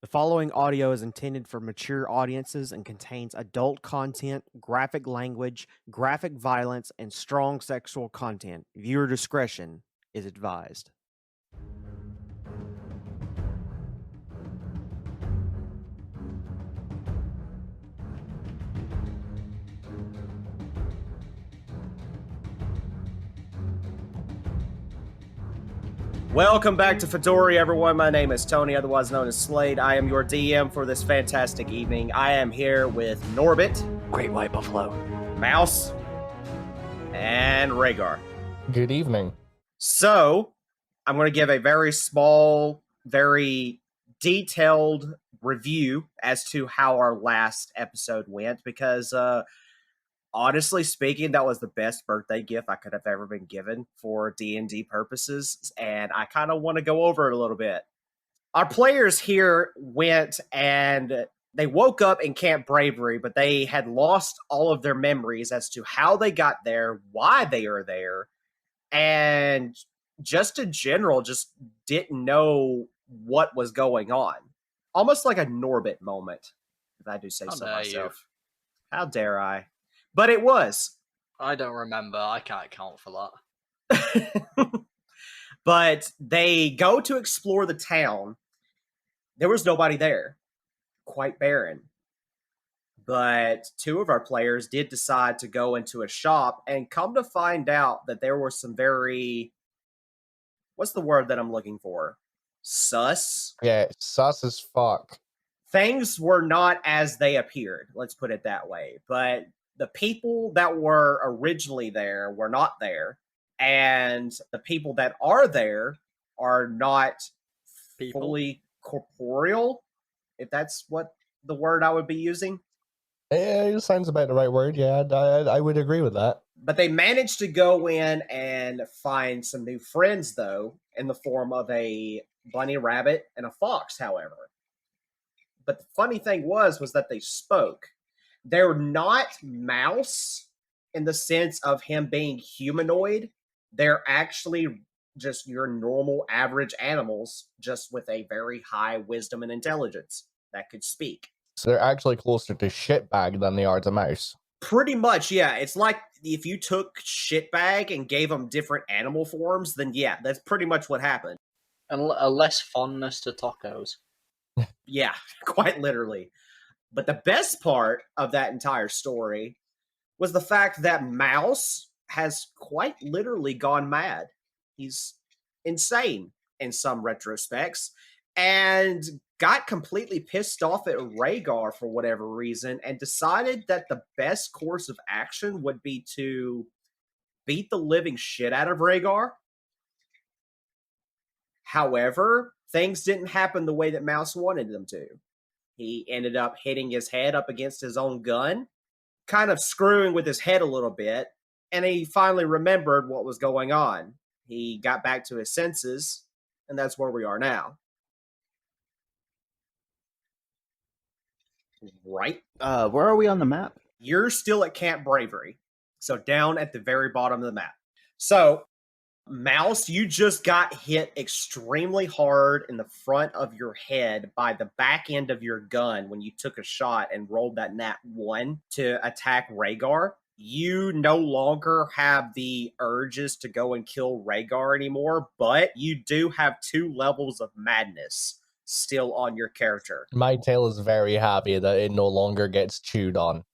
The following audio is intended for mature audiences and contains adult content, graphic language, graphic violence, and strong sexual content. Viewer discretion is advised. Welcome back to Fedori, everyone. My name is Tony, otherwise known as Slade. I am your DM for this fantastic evening. I am here with Norbit, Great White Buffalo, Mouse, and Rhaegar. Good evening. So, I'm going to give a very small, very detailed review as to how our last episode went, because honestly speaking, that was the best birthday gift I could have ever been given for D&D purposes, and I kind of want to go over it a little bit. Our players here went and they woke up in Camp Bravery, but they had lost all of their memories as to how they got there, why they are there, and just in general, just didn't know what was going on. Almost like a Norbit moment, if I do say so myself. How dare I? But it was. I don't remember. I can't account for that. But they go to explore the town. There was nobody there. Quite barren. But two of our players did decide to go into a shop and come to find out that there were some very... What's the word that I'm looking for? Sus? Yeah, sus as fuck. Things were not as they appeared. Let's put it that way. But the people that were originally there were not there, and the people that are there are not fully corporeal, if that's what the word I would be using. It sounds about the right word, yeah, I would agree with that. But they managed to go in and find some new friends, though, in the form of a bunny rabbit and a fox, however. But the funny thing was that they spoke. They're not mouse in the sense of him being humanoid. They're actually just your normal average animals, just with a very high wisdom and intelligence that could speak. So they're actually closer to shitbag than they are to mouse. Pretty much, yeah. It's like if you took shitbag and gave them different animal forms, then yeah, that's pretty much what happened. And a less fondness to tacos. Yeah, quite literally. But the best part of that entire story was the fact that Mouse has quite literally gone mad. He's insane in some retrospects and got completely pissed off at Rhaegar for whatever reason and decided that the best course of action would be to beat the living shit out of Rhaegar. However, things didn't happen the way that Mouse wanted them to. He ended up hitting his head up against his own gun, kind of screwing with his head a little bit, and he finally remembered what was going on. He got back to his senses, and that's where we are now. Right? Where are we on the map? You're still at Camp Bravery, so down at the very bottom of the map. So, Mouse, you just got hit extremely hard in the front of your head by the back end of your gun when you took a shot and rolled that nat 1 to attack Rhaegar. You no longer have the urges to go and kill Rhaegar anymore, but you do have 2 levels of madness still on your character. My tail is very happy that it no longer gets chewed on.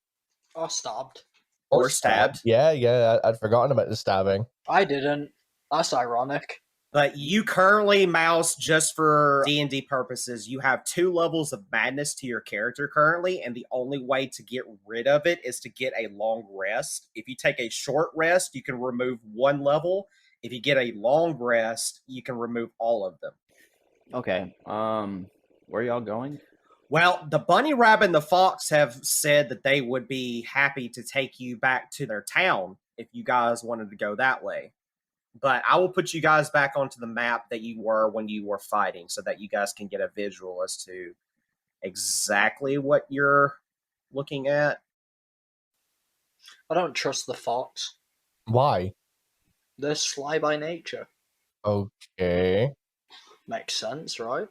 Or stabbed. Or stabbed. Yeah, I'd forgotten about the stabbing. I didn't. That's ironic. But you currently, Mouse, just for D&D purposes, you have 2 levels of madness to your character currently, and the only way to get rid of it is to get a long rest. If you take a short rest, you can remove 1 level. If you get a long rest, you can remove all of them. Okay, where are y'all going? Well, the bunny rabbit and the fox have said that they would be happy to take you back to their town if you guys wanted to go that way. But I will put you guys back onto the map that you were when you were fighting so that you guys can get a visual as to exactly what you're looking at. I don't trust the fox. Why? They're sly by nature. Okay. Makes sense, right?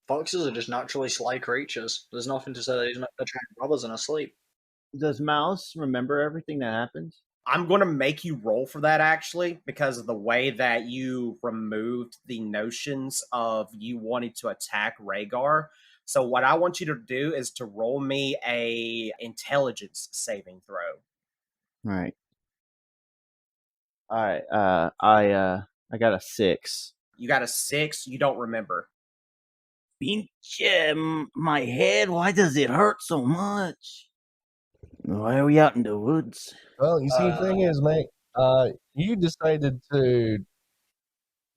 Foxes are just naturally sly creatures. There's nothing to say that they're trying to rob us in our sleep. Does Mouse remember everything that happened? I'm going to make you roll for that, actually, because of the way that you removed the notions of you wanting to attack Rhaegar. So what I want you to do is to roll me a intelligence saving throw. All right. I got a 6. You got a 6. You don't remember. Pinche, my head. Why does it hurt so much? Why are we out in the woods? Well, you see, the thing is, mate, you decided to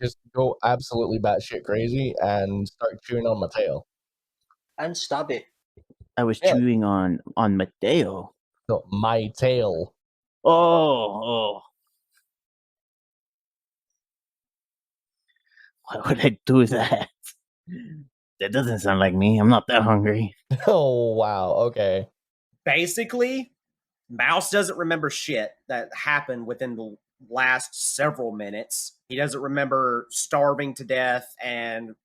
just go absolutely batshit crazy and start chewing on my tail. And stab it. I was Yeah. chewing on Mateo. No, my tail. Oh. Why would I do that? That doesn't sound like me. I'm not that hungry. Oh, wow. Okay. Basically, Mouse doesn't remember shit that happened within the last several minutes. He doesn't remember starving to death and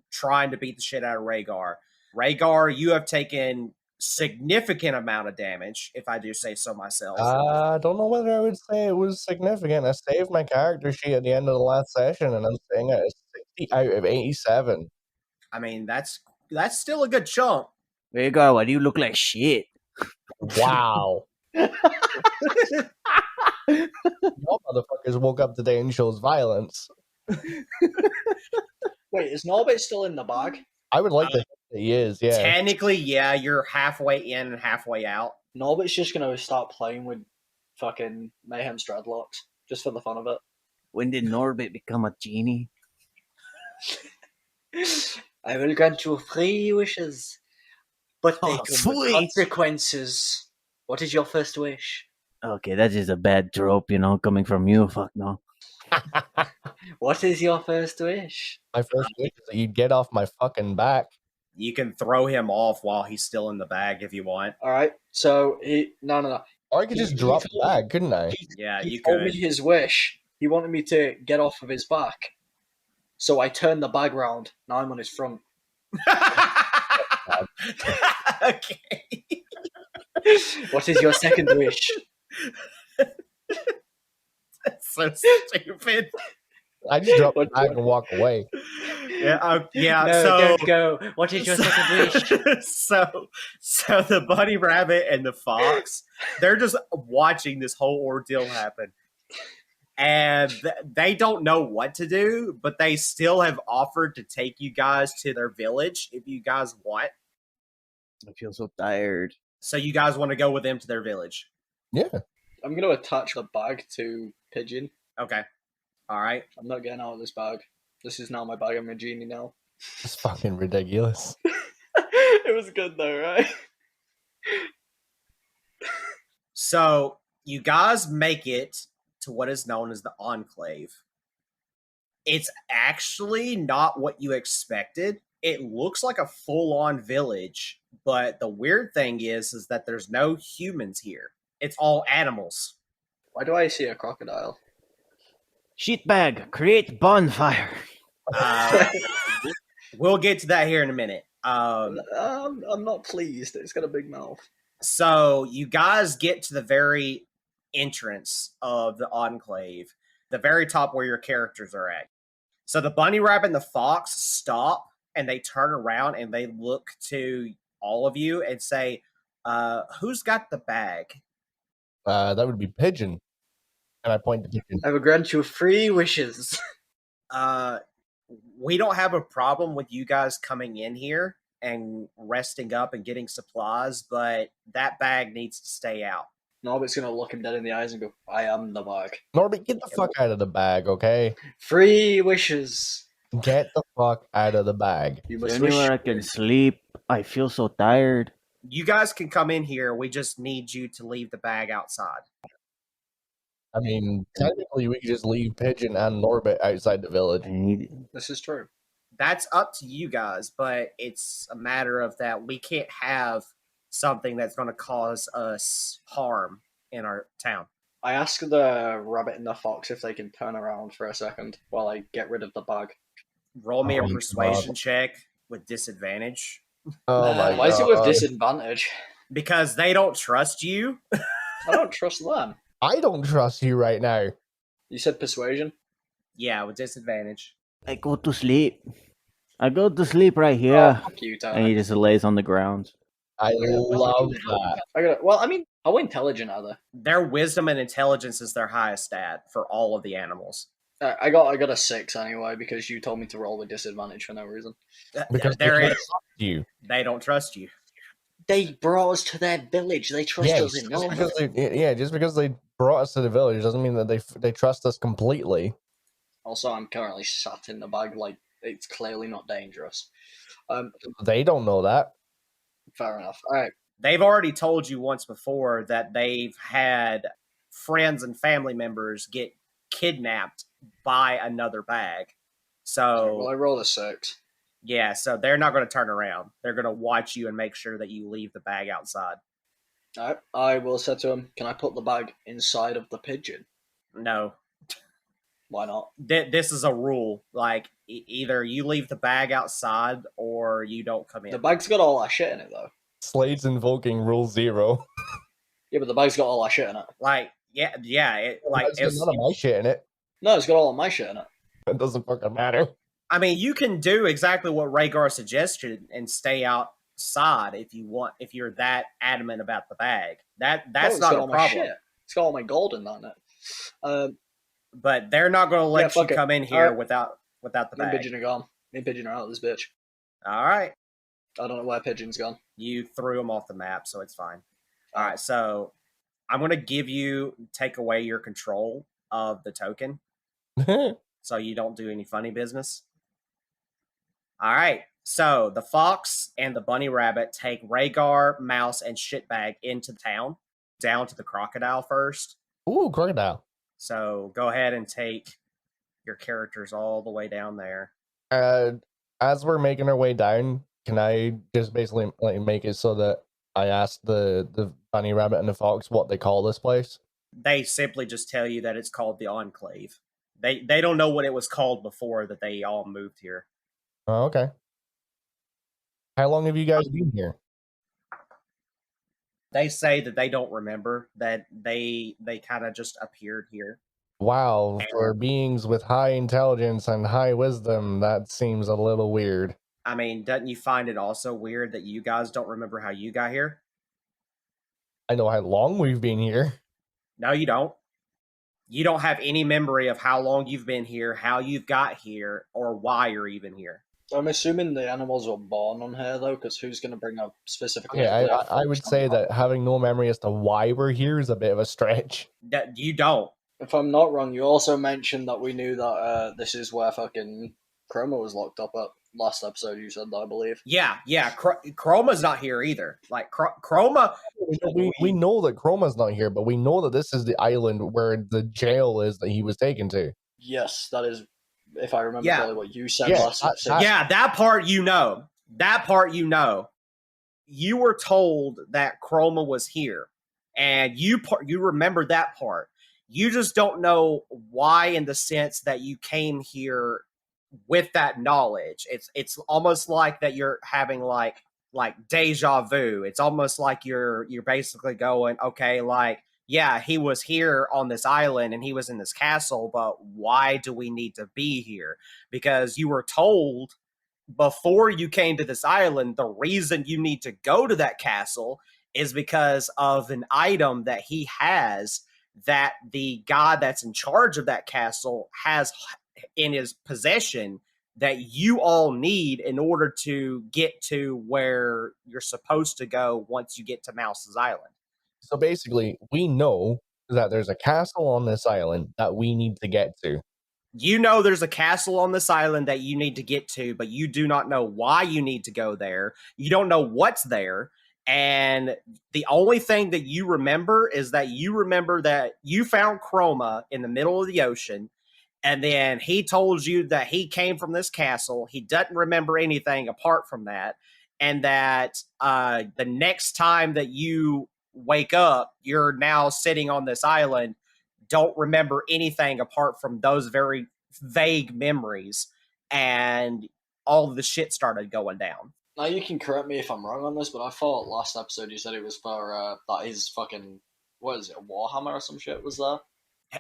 trying to beat the shit out of Rhaegar. Rhaegar, you have taken significant amount of damage, if I do say so myself. I don't know whether I would say it was significant. I saved my character sheet at the end of the last session, and I'm saying it is 60 out of 87. I mean, that's still a good chunk. Rhaegar, why do you look like shit? Wow. Y'all motherfuckers woke up today and chose violence. Wait, is Norbit still in the bag? I would like to think that he is, yeah. Technically, yeah, you're halfway in and halfway out. Norbit's just gonna start playing with fucking Mayhem's dreadlocks, just for the fun of it. When did Norbit become a genie? I will grant you 3 wishes, but they Oh, come sweet. with consequences. What is your first wish? Okay, that is a bad trope, coming from you. Fuck no. What is your first wish? My first wish is that you'd get off my fucking back. You can throw him off while he's still in the bag if you want. Alright, so he... No. Or I could just drop the bag, couldn't I? Yeah, He you told me could. his wish. He wanted me to get off of his back. So I turned the bag round. Now I'm on his front. Okay. What is your second wish? That's so stupid. I just drop the What- bag and walk away. Yeah. No, So don't go. What is your second wish? so the bunny rabbit and the fox, they're just watching this whole ordeal happen. And they don't know what to do, but they still have offered to take you guys to their village if you guys want. I feel so tired. So you guys want to go with them to their village. Yeah. I'm going to attach the bag to Pigeon. Okay. All right. I'm not getting out of this bag. This is now my bag. I'm a genie now. It's fucking ridiculous. It was good though, right? So you guys make it to what is known as the Enclave. It's actually not what you expected. It looks like a full-on village, but the weird thing is that there's no humans here. It's all animals. Why do I see a crocodile? Shitbag, create bonfire. We'll get to that here in a minute. I'm not pleased. It's got a big mouth. So you guys get to the very entrance of the Enclave, the very top where your characters are at. So the bunny rabbit and the fox stop and they turn around and they look to all of you and say, who's got the bag? That would be Pigeon. And I point to Pigeon. I will grant you 3 wishes. We don't have a problem with you guys coming in here and resting up and getting supplies, but that bag needs to stay out. Norbit's going to look him dead in the eyes and go, I am the bag. Norbit, get the fuck out of the bag, okay? 3 wishes. Get the fuck out of the bag. You Is must there wish. anywhere I can sleep? I feel so tired. You guys can come in here. We just need you to leave the bag outside. I mean, technically, we could just leave Pigeon and Norbit outside the village. I need. This is true. That's up to you guys, but it's a matter of that we can't have something that's going to cause us harm in our town. I ask the rabbit and the fox if they can turn around for a second while I get rid of the bag. Roll me a Oh, persuasion check. with disadvantage Oh my Why is it with god. disadvantage? because they don't trust you. I don't trust them. I don't trust you right now. You said persuasion? Yeah, with disadvantage. I go to sleep. I go to sleep right here. Oh, fuck you, And he Tony. just lays on the ground. I love that. Well, I mean, how intelligent are they? Their wisdom and intelligence is their highest stat for all of the animals. I got a 6 anyway because you told me to roll with disadvantage for no reason. Because they There don't is, trust you. they don't trust you. They brought us to their village. They trust us Just enough. because they brought us to the village doesn't mean that they trust us completely. Also, I'm currently sat in the bag. Like, it's clearly not dangerous. They don't know that. Fair enough. All right. They've already told you once before that they've had friends and family members get kidnapped by another bag. So, Well, I rolled a 6. yeah, so they're not going to turn around. They're going to watch you and make sure that you leave the bag outside. All right. I will say to him, "Can I put the bag inside of the pigeon?" No, Why not? this is a rule. Like, either you leave the bag outside or you don't come in. The bag's got all our shit in it, though. Slade's invoking rule 0. Yeah, but the bag's got all our shit in it. Like, yeah, It's got none of my shit in it. No, it's got all of my shit in it. It doesn't fucking matter. I mean, you can do exactly what Rhaegar suggested and stay outside if you want. If you're that adamant about the bag, that's It's not got a all my problem. shit. It's got all my gold in that in it. But they're not going to let you fuck it. come in here Alright. without the Me and bag. Pigeon are gone. Me and Pigeon are out of this bitch. All right, I don't know where Pigeon's gone. you threw them off the map, so it's fine. All right, so I'm going to take away your control of the token, so you don't do any funny business. All right, so the fox and the bunny rabbit take Rhaegar, Mouse, and Shitbag into town, down to the crocodile first. Ooh, crocodile. So go ahead and take your characters all the way down there. As we're making our way down, can I just basically make it so that I ask the bunny rabbit and the fox what they call this place? They simply just tell you that it's called the Enclave. They don't know what it was called before that they all moved here. Oh, okay. How long have you guys been here? They say that they don't remember, that they kind of just appeared here. Wow, for beings with high intelligence and high wisdom, that seems a little weird. I mean, doesn't you find it also weird that you guys don't remember how you got here? I know how long we've been here. No, you don't. You don't have any memory of how long you've been here, how you've got here, or why you're even here. I'm assuming the animals were born on here, though, because who's going to bring up specifically? Yeah, I would say that having no memory as to why we're here is a bit of a stretch. That you don't. If I'm not wrong, you also mentioned that we knew that this is where fucking Chroma was locked up at last episode. You said that, I believe. Yeah. Chroma's not here either. Like Chroma. We know that Chroma's not here, but we know that this is the island where the jail is that he was taken to. Yes, that is, if I remember Yeah. correctly, what you said Yeah, last episode. Yeah, that part you know. That part you know. You were told that Chroma was here, and you remember that part. You just don't know why, in the sense that you came here with that knowledge. It's almost like that you're having like deja vu. It's almost like you're basically going, okay, like, yeah, he was here on this island and he was in this castle, but why do we need to be here? Because you were told before you came to this island, the reason you need to go to that castle is because of an item that he has that the guy that's in charge of that castle has in his possession that you all need in order to get to where you're supposed to go once you get to Mouse's Island. So basically, we know that there's a castle on this island that we need to get to. You know there's a castle on this island that you need to get to, but you do not know why you need to go there. You don't know what's there. And the only thing that you remember is that you remember that you found Chroma in the middle of the ocean, and then he told you that he came from this castle. He doesn't remember anything apart from that, and that the next time that you wake up, you're now sitting on this island, don't remember anything apart from those very vague memories. And all of the shit started going down. Now you can correct me if I'm wrong on this, but I thought last episode you said it was for that his fucking what is it, a Warhammer or some shit was there?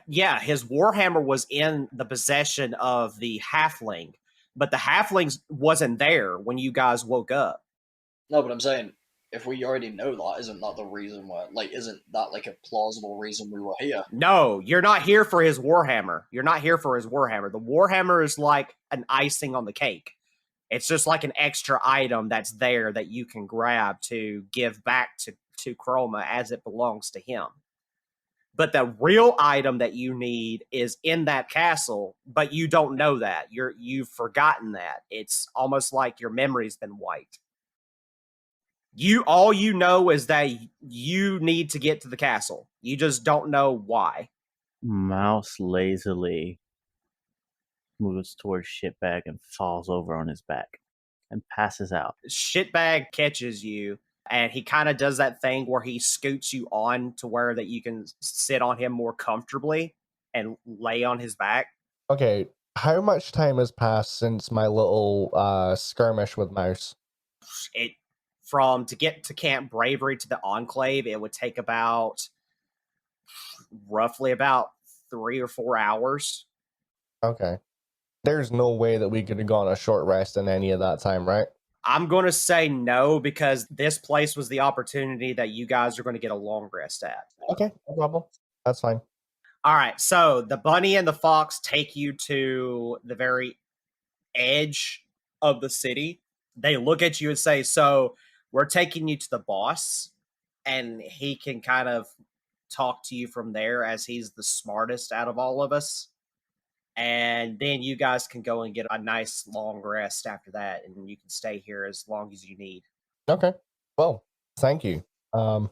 Yeah, his Warhammer was in the possession of the halfling, but the halflings wasn't there when you guys woke up. No, but I'm saying if we already know that, isn't that the reason why? Like, isn't that like a plausible reason we were here? No, you're not here for his Warhammer. You're not here for his Warhammer. The Warhammer is like an icing on the cake. It's just like an extra item that's there that you can grab to give back to Chroma as it belongs to him. But the real item that you need is in that castle, but you don't know that. You've forgotten that. It's almost like your memory's been wiped. All you know is that you need to get to the castle. You just don't know why. Mouse lazily moves towards Shitbag and falls over on his back and passes out. Shitbag catches you, and he kind of does that thing where he scoots you on to where that you can sit on him more comfortably and lay on his back. Okay, how much time has passed since my little skirmish with Mouse? To get to Camp Bravery to the Enclave, it would take roughly about 3 or 4 hours. Okay. There's no way that we could have gone a short rest in any of that time, right? I'm going to say no, because this place was the opportunity that you guys are going to get a long rest at. Okay, no problem. That's fine. All right, so the bunny and the fox take you to the very edge of the city. They look at you and say, so we're taking you to the boss, and he can kind of talk to you from there as he's the smartest out of all of us. And then you guys can go and get a nice long rest after that, and you can stay here as long as you need. Okay. Well, thank you. I'll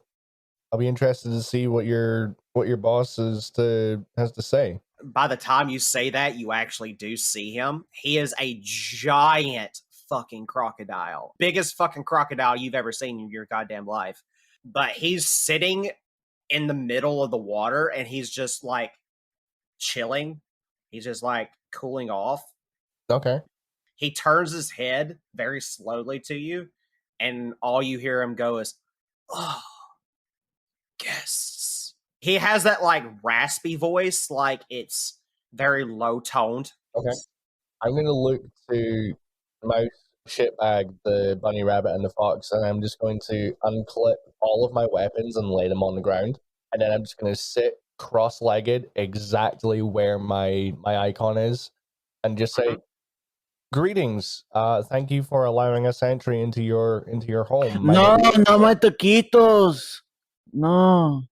be interested to see what your boss has to say. By the time you say that, you actually do see him. He is a giant fucking crocodile. Biggest fucking crocodile you've ever seen in your goddamn life. But he's sitting in the middle of the water, and he's just like chilling. He's just like cooling off. Okay. He turns his head very slowly to you, and all you hear him go is, "Oh, guests." He has that like raspy voice, like it's very low toned. Okay. I'm gonna look to Mouse, Shitbag, the bunny rabbit, and the fox, and I'm just going to unclip all of my weapons and lay them on the ground. And then I'm just gonna sit cross-legged exactly where my icon is, and just say, "Greetings. Thank you for allowing us entry into your home." No, not my taquitos. No.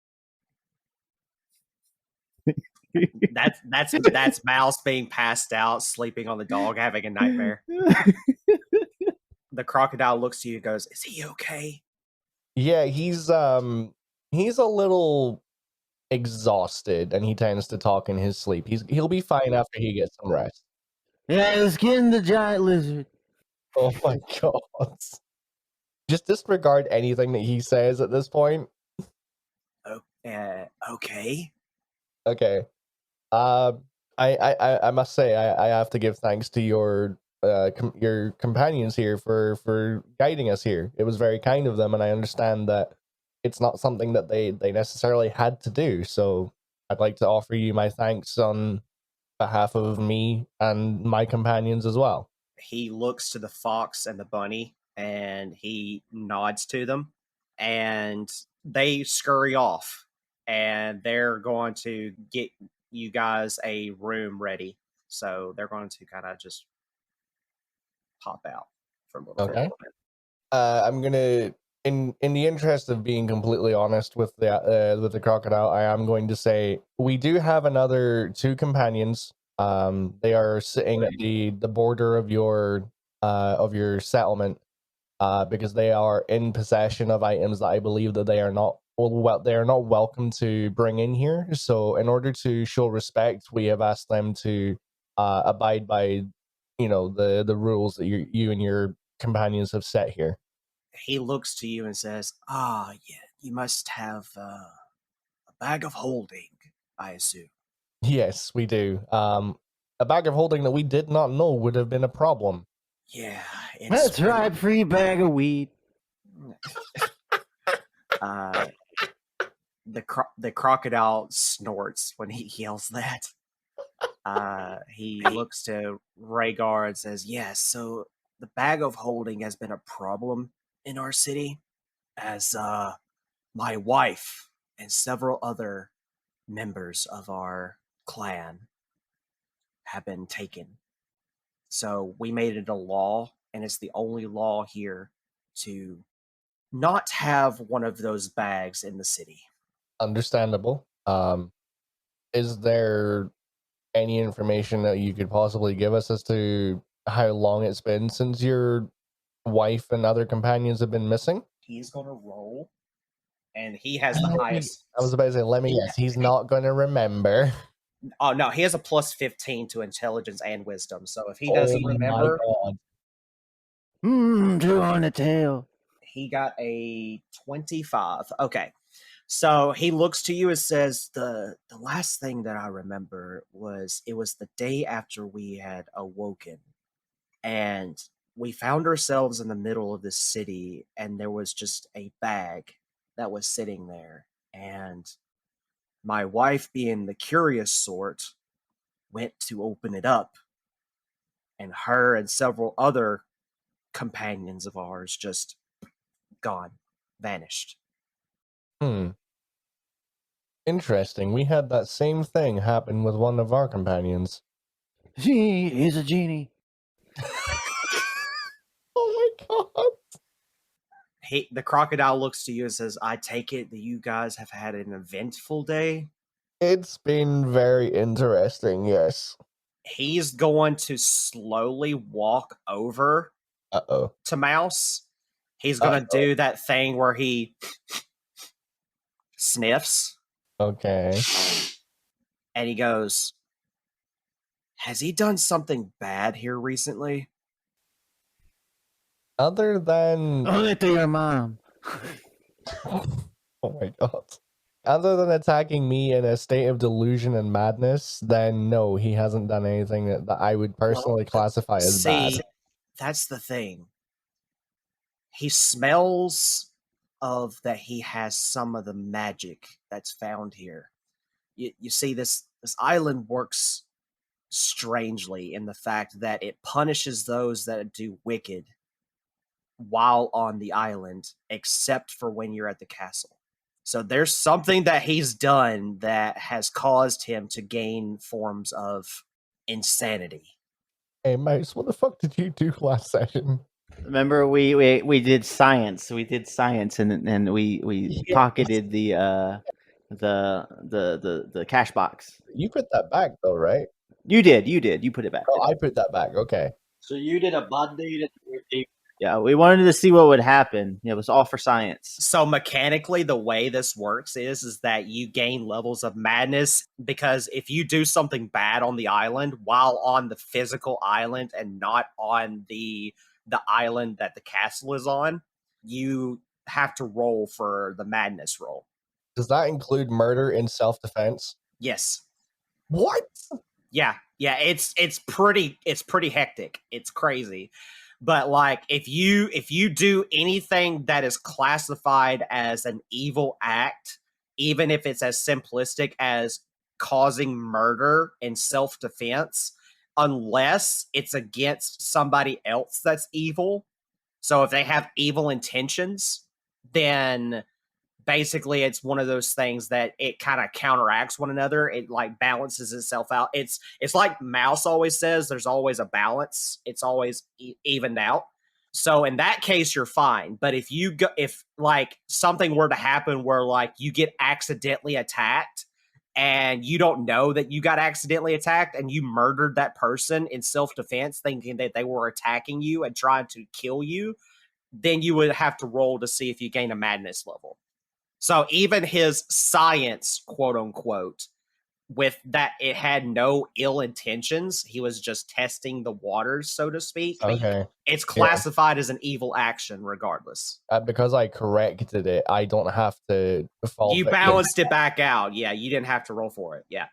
That's Mouse being passed out, sleeping on the dog, having a nightmare. The crocodile looks to you and goes, "Is he okay?" Yeah, he's a little exhausted, and he tends to talk in his sleep. He'll be fine after he gets some rest. Yeah, let's get in the giant lizard. Oh my god. Just disregard anything that he says at this point. Oh, okay. Okay. I must say I have to give thanks to your companions here for guiding us here. It was very kind of them, and I understand that it's not something that they necessarily had to do. So I'd like to offer you my thanks on behalf of me and my companions as well. He looks to the fox and the bunny, and he nods to them, and they scurry off, and they're going to get you guys a room ready. So they're going to kind of just pop out for a little Okay. bit. I'm gonna, in the interest of being completely honest with the crocodile, I am going to say we do have another 2 companions. They are sitting at the border of your settlement, because they are in possession of items that I believe that they are not welcome to bring in here. So in order to show respect, we have asked them to abide by, the rules that you and your companions have set here. He looks to you and says, "Ah, yeah, you must have a bag of holding, I assume." Yes, we do. A bag of holding that we did not know would have been a problem. Yeah, That's right, free bag of weed. The crocodile snorts when he yells that. He looks to Rhaegar and says, "Yes, so the bag of holding has been a problem in our city, as my wife and several other members of our clan have been taken. So we made it a law, and it's the only law here to not have one of those bags in the city." Understandable. Is there any information that you could possibly give us as to how long it's been since your wife and other companions have been missing? He's gonna roll, and he has the highest. I was about to say, let me guess, he's not going to remember. Oh no, he has a plus 15 to intelligence and wisdom. So if he Oh doesn't my remember, God. Two on the tail. he got a 25. Okay. So he looks to you and says, the last thing that I remember was it was the day after we had awoken, and we found ourselves in the middle of this city, and there was just a bag that was sitting there. And my wife, being the curious sort, went to open it up, and her and several other companions of ours just gone, vanished. Interesting. We had that same thing happen with one of our companions. She is a genie. Oh my God. The crocodile looks to you and says, "I take it that you guys have had an eventful day." It's been very interesting, yes. He's going to slowly walk over Uh-oh. to Mouse. He's going to do that thing where he sniffs. Okay. And he goes, "Has he done something bad here recently?" Other than... Only to your mom. Oh my God. Other than attacking me in a state of delusion and madness, then no, he hasn't done anything that I would personally classify as bad. That's the thing. He smells of that he has some of the magic that's found here. You see, this island works strangely in the fact that it punishes those that do wicked while on the island, except for when you're at the castle. So there's something that he's done that has caused him to gain forms of insanity. Hey, Mouse, what the fuck did you do last session? Remember, we did science. We did science, and we pocketed the cash box. You put that back, though, right? You did. You put it back. Oh, I put that back. Okay. So you did a bad deed and you redeemed. Yeah, we wanted to see what would happen. It was all for science. So mechanically, the way this works is that you gain levels of madness, because if you do something bad on the island while on the physical island and not on the island that the castle is on, you have to roll for the madness roll. Does that include murder in self-defense? Yes. What? Yeah, it's pretty hectic. It's crazy. But like if you do anything that is classified as an evil act, even if it's as simplistic as causing murder in self-defense, unless it's against somebody else that's evil. So if they have evil intentions, then basically it's one of those things that it kind of counteracts one another. It like balances itself out. It's like Mouse always says, there's always a balance. It's always evened out. So in that case, you're fine. But if like something were to happen where like you get accidentally attacked and you don't know that you got accidentally attacked and you murdered that person in self-defense thinking that they were attacking you and trying to kill you, then you would have to roll to see if you gain a madness level. So even his science, quote unquote, with that it had no ill intentions, he was just testing the waters, so to speak. Okay. It's classified as an evil action regardless. Because I corrected it, I don't have to fall. You balanced it back out. Yeah, you didn't have to roll for it. Yeah.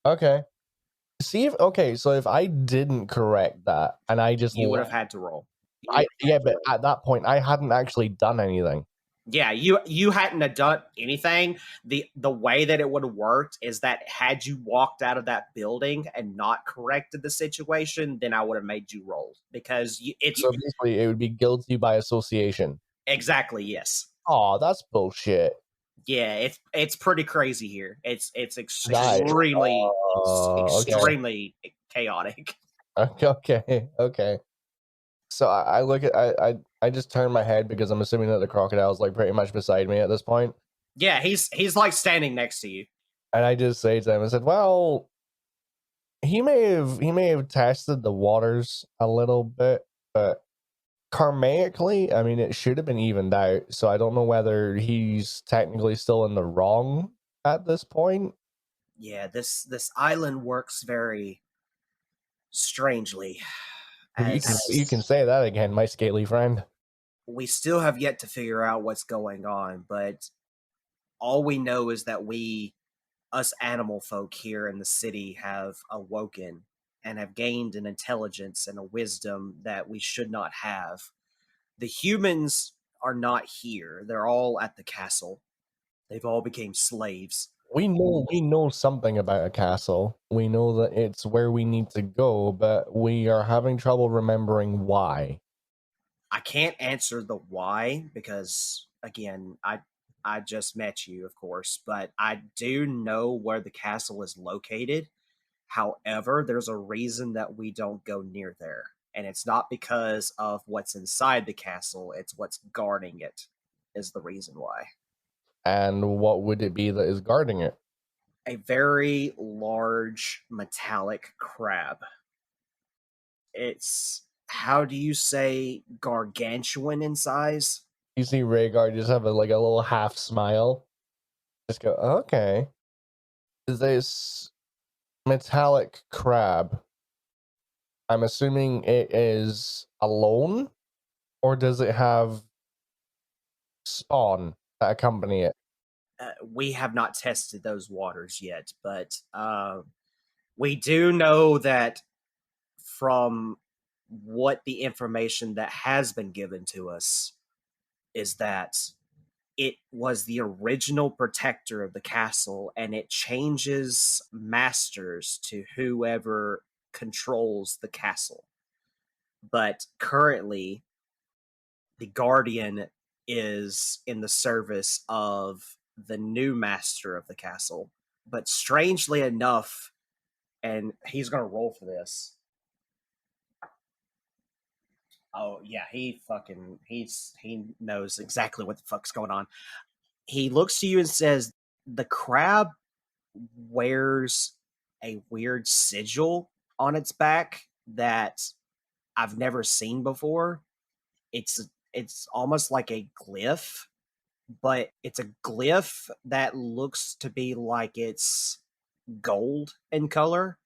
Okay. See if okay, so if I didn't correct that and I just You would have had to roll. but at that point I hadn't actually done anything. Yeah, you hadn't have done anything. The way that it would have worked is that had you walked out of that building and not corrected the situation, then I would have made you roll because it's So basically, it would be guilty by association. exactly yes. Oh, that's bullshit. Yeah, it's pretty crazy here. It's Nice. extremely Okay. extremely chaotic. Okay. So I look at I just turn my head because I'm assuming that the crocodile's like pretty much beside me at this point, Yeah, he's like standing next to you. and I just say to him, I said, "Well, he may have tested the waters a little bit, but karmically, I mean, it should have been evened out. So I don't know whether he's technically still in the wrong at this point." Yeah, this island works very strangely. You can say that again, my scaly friend. We still have yet to figure out what's going on, but all we know is that us animal folk here in the city, have awoken and have gained an intelligence and a wisdom that we should not have. The humans are not here. They're all at the castle. They've all become slaves. We know something about a castle. We know that it's where we need to go, but we are having trouble remembering why. I can't answer the why because again, I just met you, of course, but I do know where the castle is located. However, there's a reason that we don't go near there. And it's not because of what's inside the castle, it's what's guarding it is the reason why. And what would it be that is guarding it? A very large metallic crab. It's, how do you say, gargantuan in size? You see Rhaegar just have a little half smile. Just go, okay. This metallic crab, I'm assuming it is alone, or does it have spawn that accompany it? We have not tested those waters yet, but we do know that from what the information that has been given to us is that it was the original protector of the castle and it changes masters to whoever controls the castle. But currently, the guardian is in the service of the new master of the castle. But strangely enough, and he's going to roll for this. Oh yeah, he knows exactly what the fuck's going on. He looks to you and says, "The crab wears a weird sigil on its back that I've never seen before. It's almost like a glyph, but it's a glyph that looks to be like it's gold in color,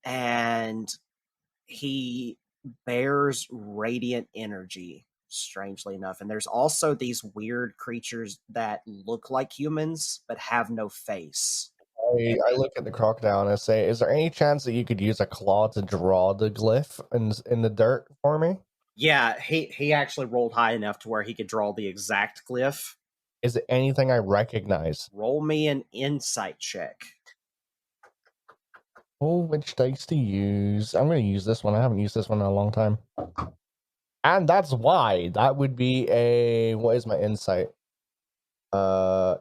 and he bears radiant energy, strangely enough. And there's also these weird creatures that look like humans but have no face. I look at the crocodile and I say, is there any chance that you could use a claw to draw the glyph in the dirt for me? Yeah, he actually rolled high enough to where he could draw the exact glyph. Is it anything I recognize? Roll me an insight check. Oh, which dice to use? I'm going to use this one. I haven't used this one in a long time. And that's why. That would be a... What is my insight?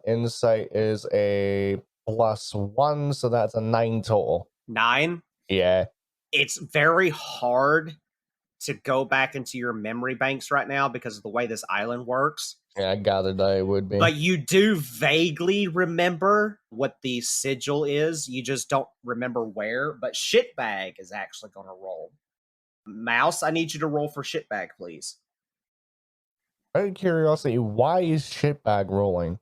Insight is a +1, so that's a 9 total. 9? Yeah. It's very hard to go back into your memory banks right now because of the way this island works. Yeah, I gathered that it would be. But you do vaguely remember what the sigil is. You just don't remember where. But Shitbag is actually going to roll. Mouse, I need you to roll for Shitbag, please. Out of curiosity, why is Shitbag rolling?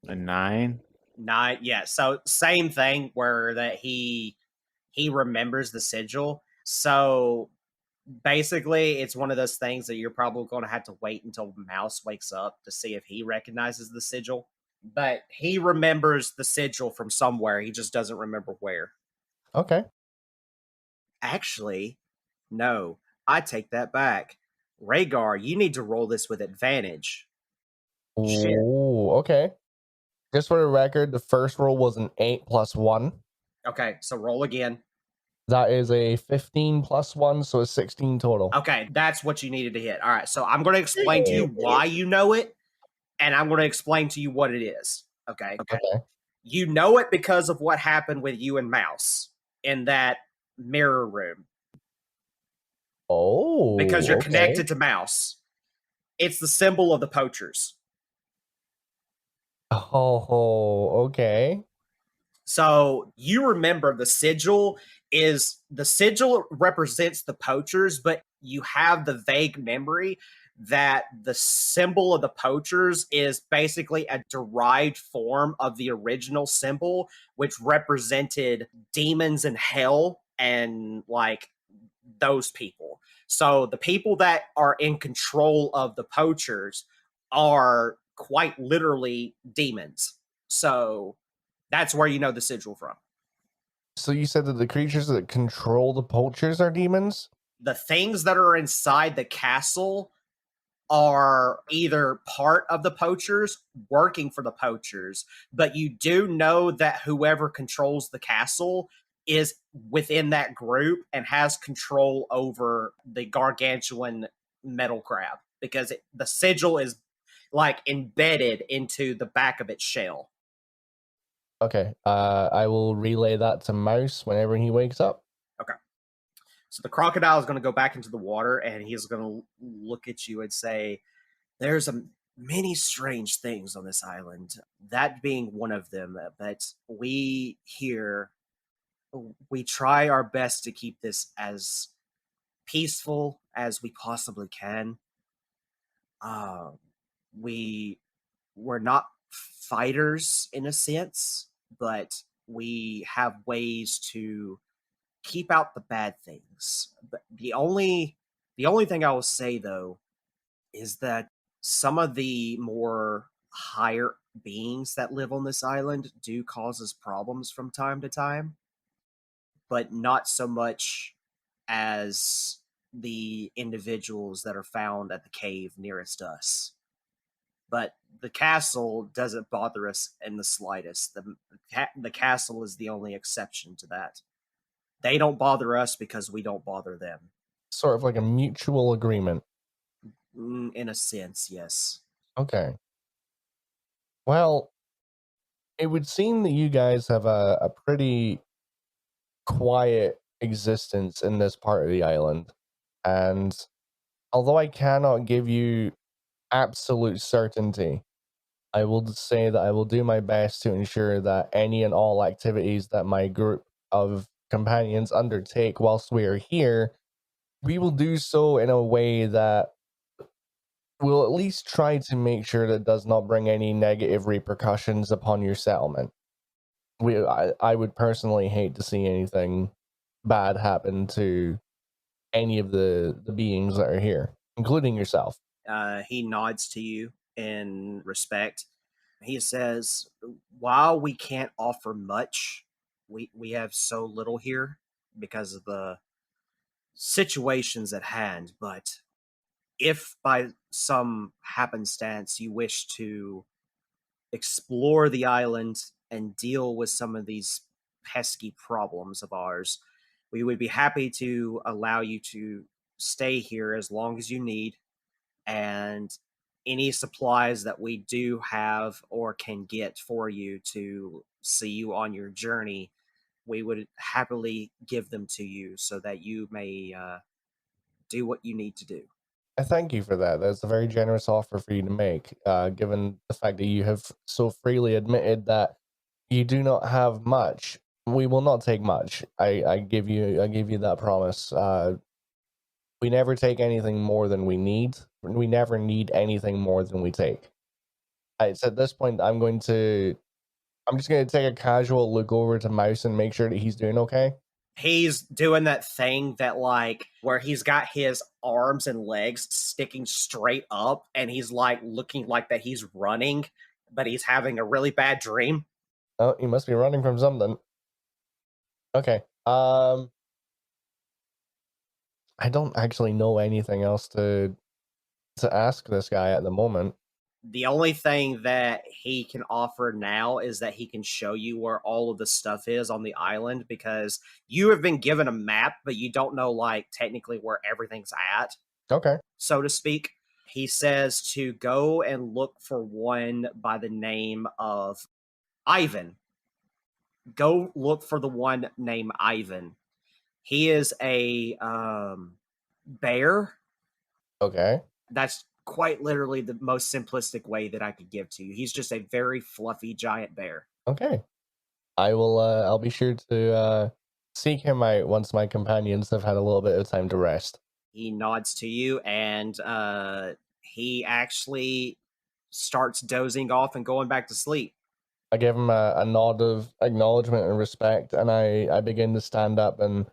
A 9? 9, yeah. So same thing where that he remembers the sigil. So basically, it's one of those things that you're probably going to have to wait until Mouse wakes up to see if he recognizes the sigil. But he remembers the sigil from somewhere. He just doesn't remember where. Okay. Actually, no, I take that back. Rhaegar, you need to roll this with advantage. Shit. Ooh, okay. Just for the record, the first roll was an 8 plus 1. Okay, so roll again. That is a 15 plus 1, so a 16 total. Okay, that's what you needed to hit. All right, so I'm going to explain to you why you know it, and I'm going to explain to you what it is. Okay. Okay. You know it because of what happened with you and Mouse in that mirror room. Oh, Because you're okay. connected to Mouse. It's the symbol of the poachers. Oh, okay. So you remember the sigil represents the poachers, but you have the vague memory that the symbol of the poachers is basically a derived form of the original symbol, which represented demons and hell and like those people. So the people that are in control of the poachers are quite literally demons. So that's where you know the sigil from. So you said that the creatures that control the poachers are demons? The things that are inside the castle are either part of the poachers, working for the poachers, but you do know that whoever controls the castle is within that group and has control over the gargantuan metal crab because the sigil is like embedded into the back of its shell. Okay. I will relay that to Mouse whenever he wakes up. So the crocodile is going to go back into the water and he's going to look at you and say, there's many strange things on this island, that being one of them. But we here, we try our best to keep this as peaceful as we possibly can. We're not fighters in a sense, but we have ways to keep out the bad things. But the only thing I will say though is that some of the more higher beings that live on this island do cause us problems from time to time, but not so much as the individuals that are found at the cave nearest us. But the castle doesn't bother us in the slightest. The castle is the only exception to that. They don't bother us because we don't bother them. Sort of like a mutual agreement. In a sense, yes. Okay. Well, it would seem that you guys have a pretty quiet existence in this part of the island. And although I cannot give you absolute certainty, I will say that I will do my best to ensure that any and all activities that my group of companions undertake whilst we are here, we will do so in a way that will at least try to make sure that does not bring any negative repercussions upon your settlement. I would personally hate to see anything bad happen to any of the beings that are here, including yourself. He nods to you in respect. He says, while we can't offer much, we have so little here because of the situations at hand, but if by some happenstance you wish to explore the island and deal with some of these pesky problems of ours, we would be happy to allow you to stay here as long as you need, and any supplies that we do have or can get for you to see you on your journey, we would happily give them to you so that you may do what you need to do. I thank you for that. That's a very generous offer for you to make, given the fact that you have so freely admitted that you do not have much. We will not take much. I give you that promise. We never take anything more than we need. We never need anything more than we take. So at this point, I'm just going to take a casual look over to Mouse and make sure that he's doing okay. He's doing that thing that like where he's got his arms and legs sticking straight up and he's like looking like that he's running, but he's having a really bad dream. Oh, he must be running from something. Okay. I don't actually know anything else to ask this guy at the moment. The only thing that he can offer now is that he can show you where all of the stuff is on the island, because you have been given a map, but you don't know, like, technically where everything's at, Okay. so to speak. He says to go and look for one by the name of Ivan. Go look for the one named Ivan. He is a bear. Okay. That's quite literally the most simplistic way that I could give to you. He's just a very fluffy giant bear. Okay. I will. I'll be sure to seek him out once my companions have had a little bit of time to rest. He nods to you, and he actually starts dozing off and going back to sleep. I give him a nod of acknowledgement and respect, and I begin to stand up and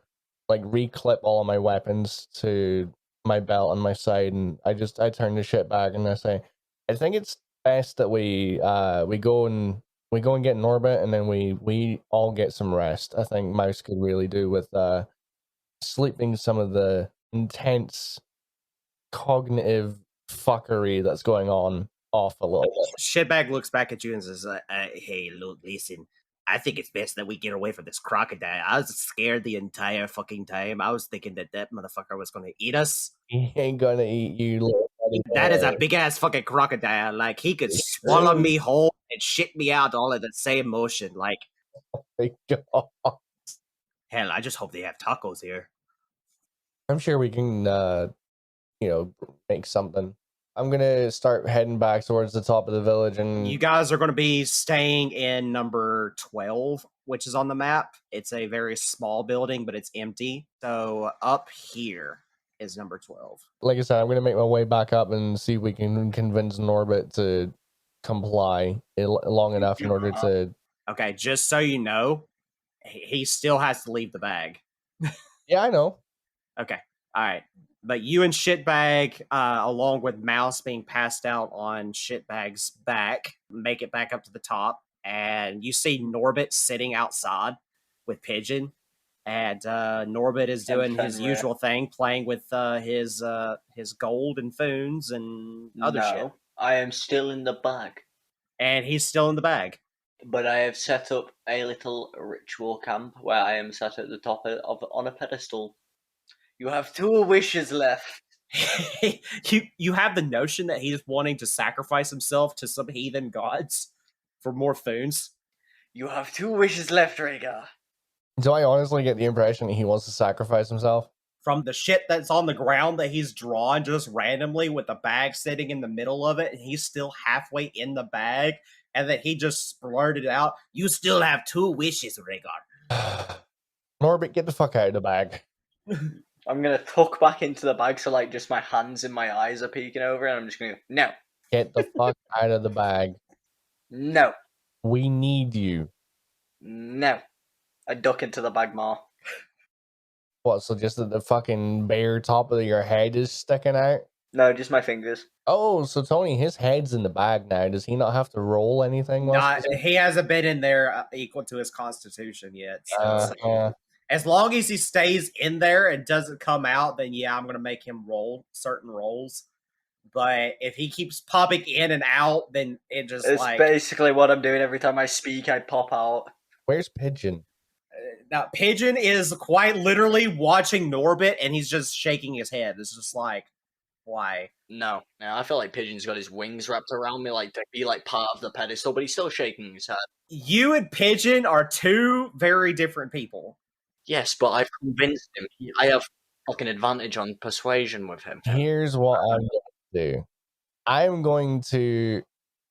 like reclip all of my weapons to my belt on my side, and I turn the shit back and I say, I think it's best that we go and get Norbit, and then we all get some rest. I think Mouse could really do with sleeping some of the intense cognitive fuckery that's going on off a little bit. Shitbag looks back at you and says, hey, look, listen, I think it's best that we get away from this crocodile. I was scared the entire fucking time. I was thinking that motherfucker was going to eat us. He ain't gonna eat you, little buddy. That is a big ass fucking crocodile. Like, he could swallow me whole and shit me out all in the same motion. Like, My God. hell, I just hope they have tacos here. I'm sure we can, make something. I'm gonna start heading back towards the top of the village, and You guys are going to be staying in number 12, which is on the map. It's a very small building, but it's empty. So up here is number 12. like I said, I'm gonna make my way back up and see if we can convince Norbit to comply long enough in order to. Okay, just so you know, he still has to leave the bag. Yeah, I know. Okay, all right. But you and Shitbag, along with Mouse being passed out on Shitbag's back, make it back up to the top, and you see Norbit sitting outside with Pigeon, and Norbit is doing his Fenrir. usual thing, playing with his gold and foons and other shit, No, I am still in the bag. and he's still in the bag. But I have set up a little ritual camp where I am sat at the top of on a pedestal. You have 2 wishes left. you have the notion that he's wanting to sacrifice himself to some heathen gods for more foons. You have 2 wishes left, Rhaegar. Do I honestly get the impression that he wants to sacrifice himself? From the shit that's on the ground that he's drawn just randomly with the bag sitting in the middle of it, and he's still halfway in the bag, and that he just blurted out, "You still have 2 wishes, Rhaegar." Norbit, get the fuck out of the bag. I'm gonna tuck back into the bag so like just my hands and my eyes are peeking over, and I'm just gonna go, no. Get the fuck out of the bag. No. We need you. No. I duck into the bag more. What, so just that the fucking bare top of your head is sticking out? No, just my fingers. Oh, so Tony, his head's in the bag now. Does he not have to roll anything? He hasn't been in there equal to his constitution yet. So as long as he stays in there and doesn't come out, then yeah, I'm going to make him roll certain rolls. But if he keeps popping in and out, then it's basically what I'm doing every time I speak. I pop out. Where's Pigeon? Now, Pigeon is quite literally watching Norbit, and he's just shaking his head. It's just like, why? No, I feel like Pigeon's got his wings wrapped around me, like to be like part of the pedestal, but he's still shaking his head. You and Pigeon are 2 very different people. Yes, but I've convinced him. I have like an advantage on persuasion with him. Here's what I'm going to do. I'm going to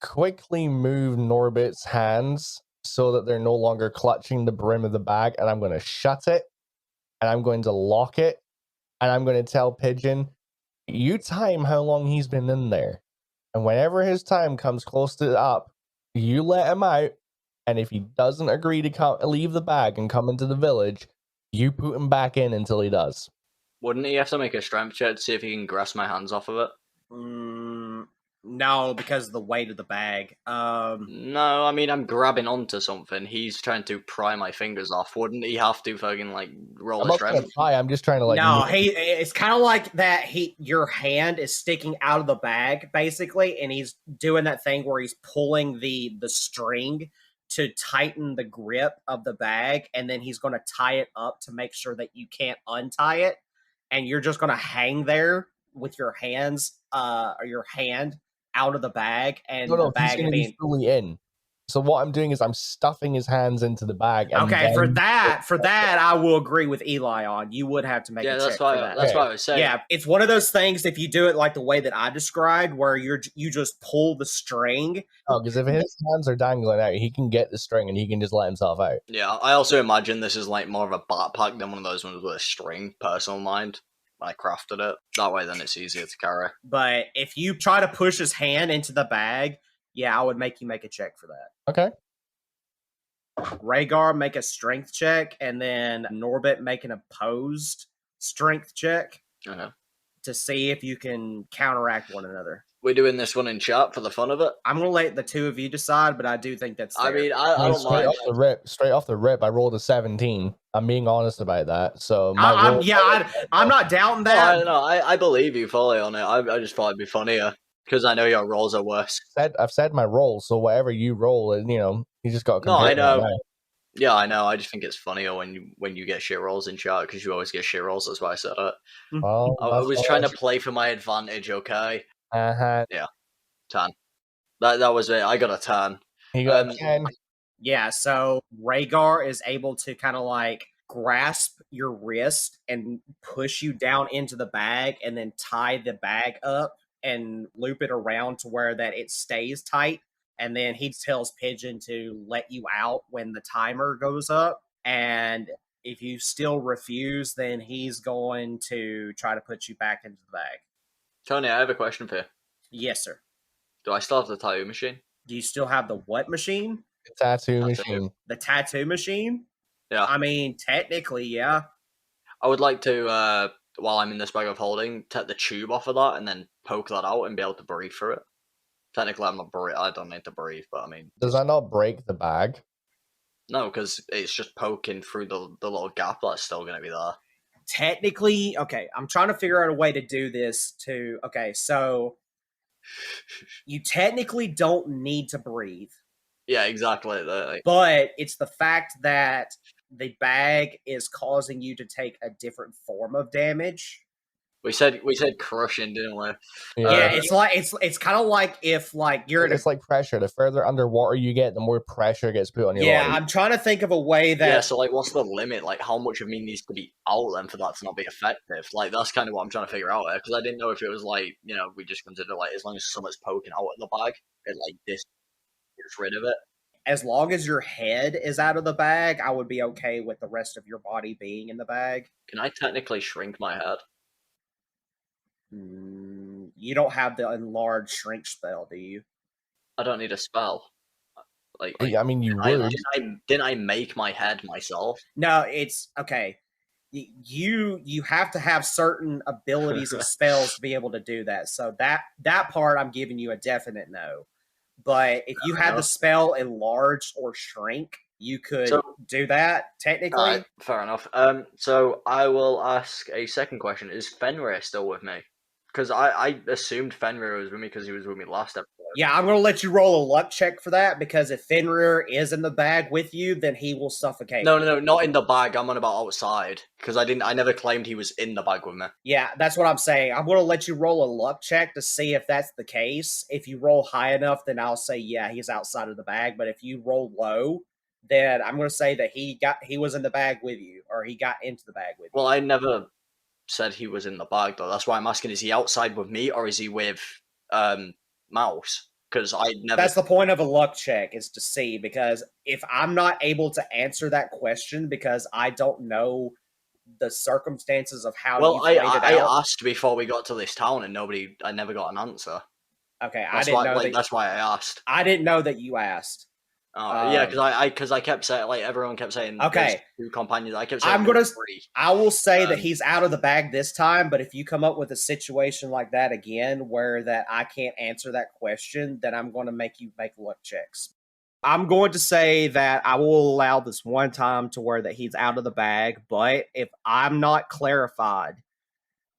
quickly move Norbit's hands so that they're no longer clutching the brim of the bag, and I'm going to shut it, and I'm going to lock it, and I'm going to tell Pigeon, you time how long he's been in there, and whenever his time comes close to up, you let him out, and if he doesn't agree to leave the bag and come into the village, you put him back in until he does. Wouldn't he have to make a strength check to see if he can grasp my hands off of it? No, because of the weight of the bag. No, I mean I'm grabbing onto something. He's trying to pry my fingers off. Wouldn't he have to fucking like roll I'm a not trying to strength? try. I'm just trying to like. no, it's kind of like that. Your hand is sticking out of the bag basically, and he's doing that thing where he's pulling the string to tighten the grip of the bag, and then he's going to tie it up to make sure that you can't untie it, and you're just going to hang there with your hands, or your hand out of the bag, and No, the he's bag going to be being fully in. So what I'm doing is I'm stuffing his hands into the bag. And okay. For then- that, I will agree with Eli on. You would have to make Yeah, a that's check why. for that. That's Okay. what I was saying. Yeah, it's one of those things. If you do it like the way that I described, where you just pull the string. Oh, because if his hands are dangling out, he can get the string and he can just let himself out. Yeah, I also imagine this is like more of a backpack than one of those ones with a string. Personal mind, I crafted it that way. Then it's easier to carry. But if you try to push his hand into the bag, yeah, I would make you make a check for that. Okay. Rhaegar, make a strength check, and then Norbit make an opposed strength check Okay. to see if you can counteract one another. We're doing this one in chat for the fun of it. I'm gonna let the two of you decide, but I do think that's fair. I mean, I don't straight mind. off the rip, I rolled a 17. I'm being honest about that. So my roll, I'm not doubting No, I that. don't know. I believe you fully on it. I just thought it'd be funnier because I know your rolls are worse. I've said my roll. So whatever you roll, you just got to No, I compare that know. now. Yeah, I know. I just think it's funnier when you get shit rolls in chat because you always get shit rolls. That's why I said it. Well, I was trying to play for my advantage. Okay, Uh-huh. 10. That was it. I got a 10. He got 10. Yeah, so Rhaegar is able to kind of like grasp your wrist and push you down into the bag and then tie the bag up and loop it around to where that it stays tight. And then he tells Pigeon to let you out when the timer goes up. And if you still refuse, then he's going to try to put you back into the bag. Tony, I have a question for you. Yes, sir. Do I still have the tattoo machine? Do you still have the what machine? Tattoo Tattoo. machine. The tattoo machine? Yeah. I mean, technically, yeah. I would like to, while I'm in this bag of holding, take the tube off of that and then poke that out and be able to breathe through it. Technically, I'm not breathe. I don't need to breathe, but I mean, Does that not break the bag? no, because it's just poking through the little gap that's still going to be there. Technically, okay, I'm trying to figure out a way to do this to, okay, so you technically don't need to breathe, Yeah, exactly. but it's the fact that the bag is causing you to take a different form of damage. We said crushing, didn't we? Yeah, it's like it's kind of like if like you're in a, It's like pressure. The further underwater you get, the more pressure gets put on your yeah, body. I'm trying to think of a way that Yeah, so like, what's the limit? Like, how much of me needs to be out then for that to not be effective? Like, that's kind of what I'm trying to figure out there because I didn't know if it was like, we just consider like as long as something's poking out of the bag, it like this gets rid of it. as long as your head is out of the bag, I would be okay with the rest of your body being in the bag. Can I technically shrink my head? You don't have the enlarge shrink spell, do you? I don't need a spell. Like, I mean, you would. didn't I make my head myself? No, it's okay. You have to have certain abilities and spells to be able to do that. So that part I'm giving you a definite no. But if you had the spell enlarge or shrink, you could do that technically. Alright, fair enough. So I will ask a second question: is Fenrir still with me? Because I assumed Fenrir was with me because he was with me last episode. Yeah, I'm going to let you roll a luck check for that because if Fenrir is in the bag with you, then he will suffocate. No, not in the bag. I'm on about outside because I never claimed he was in the bag with me. Yeah, that's what I'm saying. I'm going to let you roll a luck check to see if that's the case. If you roll high enough, then I'll say, yeah, he's outside of the bag. But if you roll low, then I'm going to say that he was in the bag with you or he got into the bag with you. Well, I never said he was in the bag, though. That's why I'm asking, is he outside with me or is he with Mouse? Because I never... That's the point of a luck check, is to see, because if I'm not able to answer that question because I don't know the circumstances of how you played it out. I asked before we got to this town and I never got an answer. Okay, That's why I asked. I didn't know that you asked. Yeah, because I kept saying, like, everyone kept saying, Okay. there's 2 companions. I kept saying I'm gonna. there's 3. I will say that he's out of the bag this time. But if you come up with a situation like that again, where that I can't answer that question, then I'm going to make you make luck checks. I'm going to say that I will allow this one time to where that he's out of the bag. But if I'm not clarified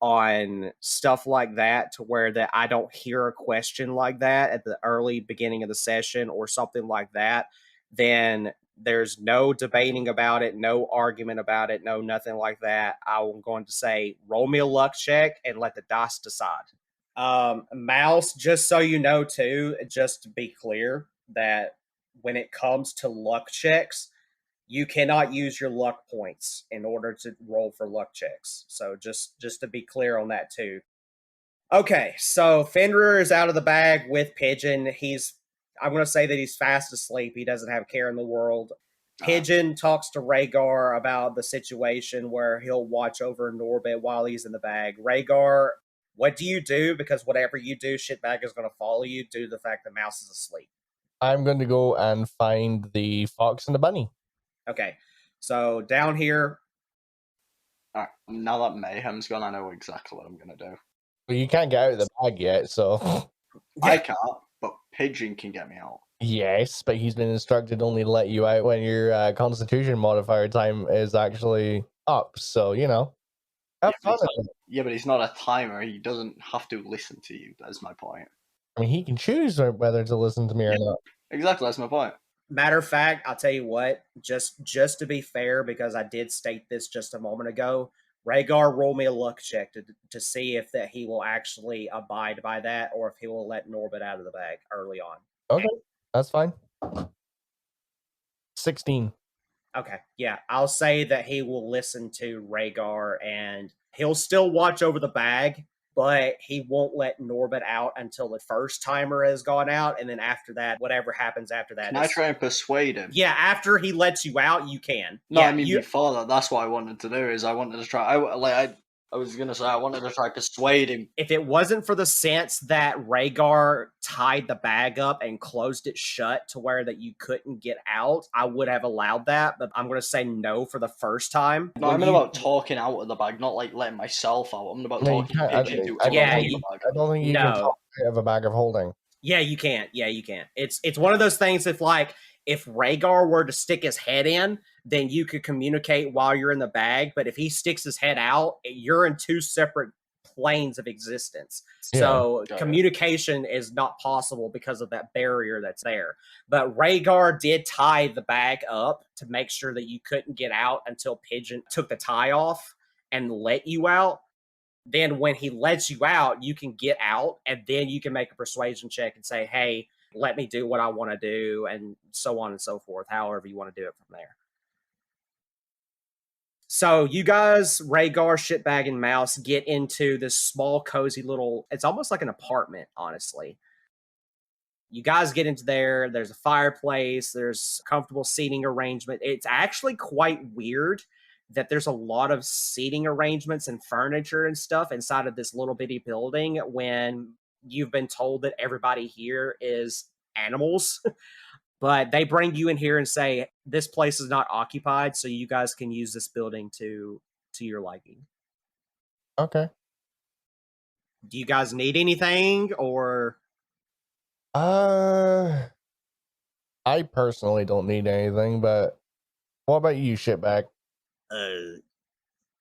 on stuff like that, to where that I don't hear a question like that at the early beginning of the session or something like that, then there's no debating about it, no argument about it, no nothing like that. I'm going to say roll me a luck check and let the dice decide. Mouse, just so you know too, just to be clear, that when it comes to luck checks, you cannot use your luck points in order to roll for luck checks. So just to be clear on that too. Okay, so Fenrir is out of the bag with Pigeon. I'm going to say that he's fast asleep. He doesn't have a care in the world. Pigeon talks to Rhaegar about the situation where he'll watch over Norbit while he's in the bag. Rhaegar, what do you do? Because whatever you do, shitbag is going to follow you due to the fact that Mouse is asleep. I'm going to go and find the fox and the bunny. Okay, so down here. All right, now that Mayhem's gone, I know exactly what I'm going to do. Well, you can't get out of the bag yet, so... I can't, but Pigeon can get me out. Yes, but he's been instructed only to let you out when your Constitution modifier time is actually up, so, you know. Have fun with it. Yeah, but he's not a timer. He doesn't have to listen to you. That's my point. I mean, he can choose whether to listen to me or not. Exactly, that's my point. Matter of fact, I'll tell you what, just to be fair, because I did state this just a moment ago, Rhaegar, roll me a luck check to see if that he will actually abide by that, or if he will let Norbit out of the bag early on. Okay, that's fine. 16. Okay, yeah, I'll say that he will listen to Rhaegar, and he'll still watch over the bag, but he won't let Norbit out until the first timer has gone out, and then after that, whatever happens after that. Can I try and persuade him? Yeah, after he lets you out, you can. No, yeah, I mean before that. That's what I wanted to do. Is I wanted to try. I was gonna say I wanted to try persuade him. If it wasn't for the sense that Rhaegar tied the bag up and closed it shut to where that you couldn't get out, I would have allowed that. But I'm going to say no for the first time. No, I mean about talking out of the bag, not like letting myself out. I'm about talking Pigeon to. I don't think you can talk out of a bag of holding. Yeah, you can't. Yeah, you can't. It's one of those things. If Rhaegar were to stick his head in, then you could communicate while you're in the bag. But if he sticks his head out, you're in 2 separate planes of existence. Yeah, so communication is not possible because of that barrier that's there. But Rhaegar did tie the bag up to make sure that you couldn't get out until Pigeon took the tie off and let you out. Then when he lets you out, you can get out, and then you can make a persuasion check and say, hey, let me do what I want to do, and so on and so forth, however you want to do it from there. So you guys, Rhaegar, Shitbag, and Mouse, get into this small, cozy little, it's almost like an apartment, honestly. You guys get into there, there's a fireplace, there's comfortable seating arrangement. It's actually quite weird that there's a lot of seating arrangements and furniture and stuff inside of this little bitty building when you've been told that everybody here is animals. But they bring you in here and say, this place is not occupied, so you guys can use this building to your liking. Okay. Do you guys need anything, or? I personally don't need anything, but what about you, Shitbag?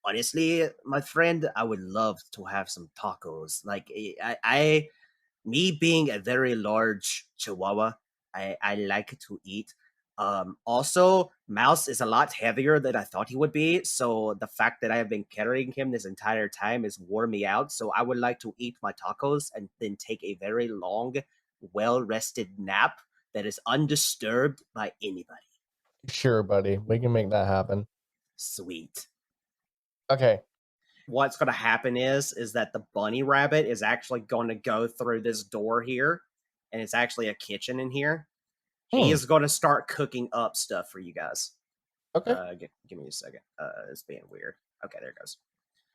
Honestly, my friend, I would love to have some tacos. Like, me being a very large Chihuahua, I like to eat. Also, Mouse is a lot heavier than I thought he would be, so the fact that I have been carrying him this entire time is worn me out. So I would like to eat my tacos and then take a very long, well-rested nap that is undisturbed by anybody. Sure, buddy. We can make that happen. Sweet. Okay. What's going to happen is that the bunny rabbit is actually going to go through this door here, and it's actually a kitchen in here. He is going to start cooking up stuff for you guys. Okay. Give me a second. It's being weird. Okay, there it goes.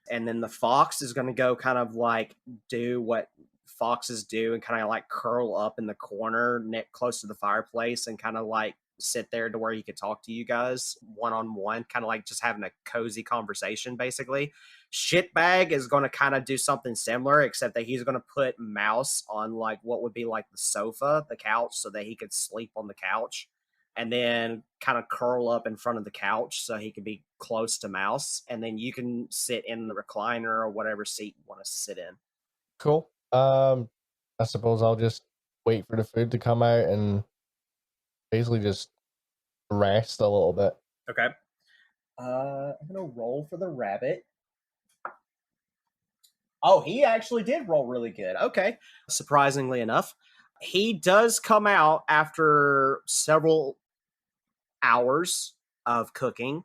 And then the fox is going to go kind of like do what foxes do and kind of like curl up in the corner close to the fireplace and kind of like sit there to where he could talk to you guys one-on-one, kind of like just having a cozy conversation, basically. Shitbag is going to kind of do something similar, except that he's going to put Mouse on like what would be like the sofa, the couch, so that he could sleep on the couch, and then kind of curl up in front of the couch so he could be close to Mouse, and then you can sit in the recliner or whatever seat you want to sit in. Cool. I suppose I'll just wait for the food to come out and basically just rest a little bit. Okay. I'm gonna roll for the rabbit. Oh, he actually did roll really good. Okay. Surprisingly enough, he does come out after several hours of cooking,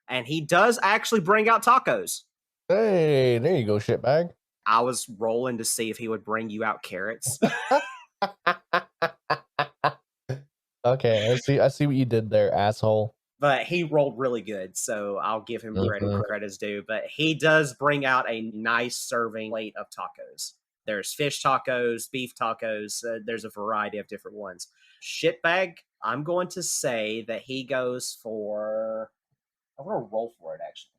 and he does actually bring out tacos. Hey, there you go, shitbag. I was rolling to see if he would bring you out carrots. Okay, I see what you did there, asshole. But he rolled really good, so I'll give him credit where credit's due. But he does bring out a nice serving plate of tacos. There's fish tacos, beef tacos. There's a variety of different ones. Shitbag, I'm going to say that he goes for... I'm going to roll for it, actually.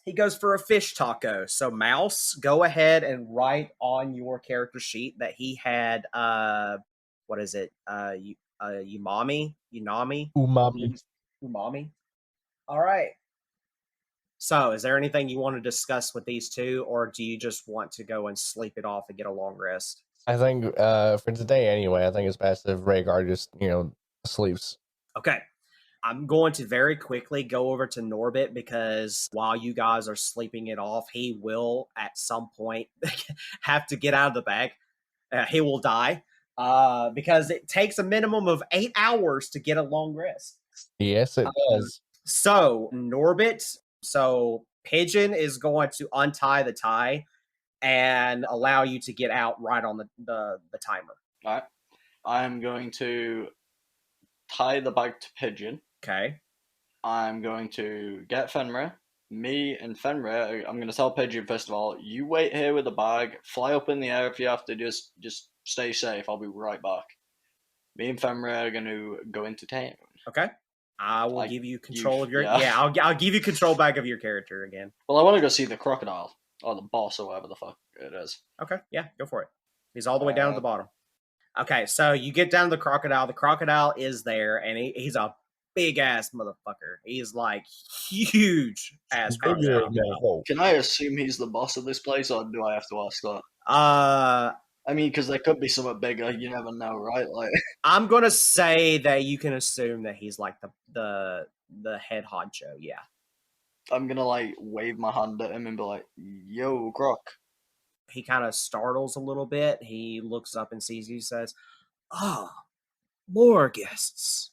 He goes for a fish taco. So, Mouse, go ahead and write on your character sheet that he had, what is it? Umami? Umami. All right. So, is there anything you want to discuss with these two, or do you just want to go and sleep it off and get a long rest? I think for today anyway, I think it's best if Rhaegar just, sleeps. Okay. I'm going to very quickly go over to Norbit because while you guys are sleeping it off, he will at some point have to get out of the bag. He will die because it takes a minimum of 8 hours to get a long rest. Yes, it does. So, Norbit, Pigeon is going to untie the tie and allow you to get out right on the timer. All right. I'm going to tie the bag to Pigeon. Okay. I'm going to get Fenrir. Me and Fenrir, I'm going to tell Pigeon, first of all, you wait here with the bag, fly up in the air if you have to, just stay safe. I'll be right back. Me and Fenrir are going to go into town. Okay. I will give you control of your... Yeah, I'll give you control back of your character again. Well, I want to go see the crocodile, or the boss, or whatever the fuck it is. Okay, yeah, go for it. He's all the way down at the bottom. Okay, so you get down to the crocodile. The crocodile is there, and he's a big-ass motherfucker. He's, like, huge-ass crocodile. Can I assume he's the boss of this place, or do I have to ask that? I mean, because there could be something bigger. You never know, right? Like, I'm gonna say that you can assume that he's like the head honcho. Yeah. I'm gonna like wave my hand at him and be like, "Yo, Croc." He kind of startles a little bit. He looks up and sees you. Says, "Oh, more guests."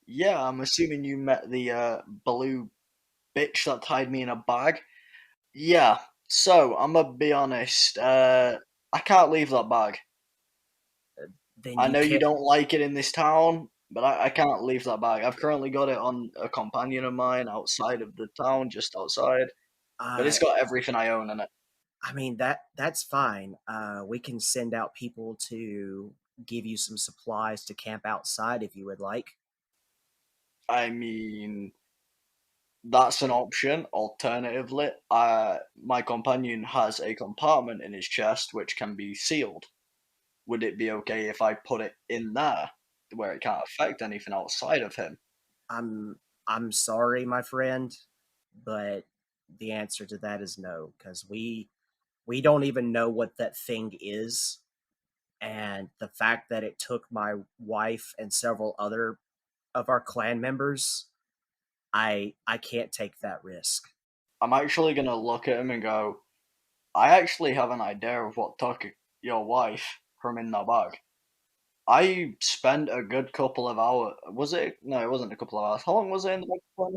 Yeah, I'm assuming you met the blue bitch that tied me in a bag. Yeah. So I'm gonna be honest. I can't leave that bag. I know you don't like it in this town, but I can't leave that bag. I've currently got it on a companion of mine outside of the town, just outside. But it's got everything I own in it. I mean, that's fine. We can send out people to give you some supplies to camp outside if you would like. I mean, that's an option. Alternatively, my companion has a compartment in his chest which can be sealed. Would it be okay if I put it in there where it can't affect anything outside of him? I'm sorry, my friend, but the answer to that is no, because we don't even know what that thing is, and the fact that it took my wife and several other of our clan members, I can't take that risk. I'm actually gonna look at him and go, I actually have an idea of what took your wife from in that bag. I spent a good couple of hours. Was it? No, it wasn't a couple of hours. How long was it in the bag?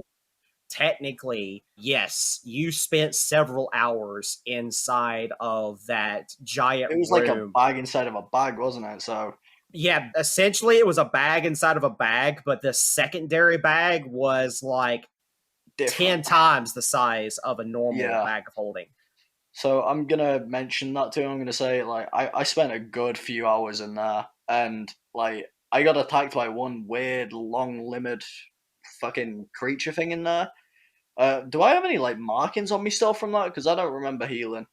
Technically, yes, you spent several hours inside of that giant room. It was like a bag inside of a bag, wasn't it? So yeah, essentially it was a bag inside of a bag, but the secondary bag was like different. 10 times the size of a normal bag of holding. So I'm gonna mention that to him. I'm gonna say, like, I spent a good few hours in there, and like I got attacked by one weird, long-limbed fucking creature thing in there. Do I have any like markings on me still from that? Because I don't remember healing.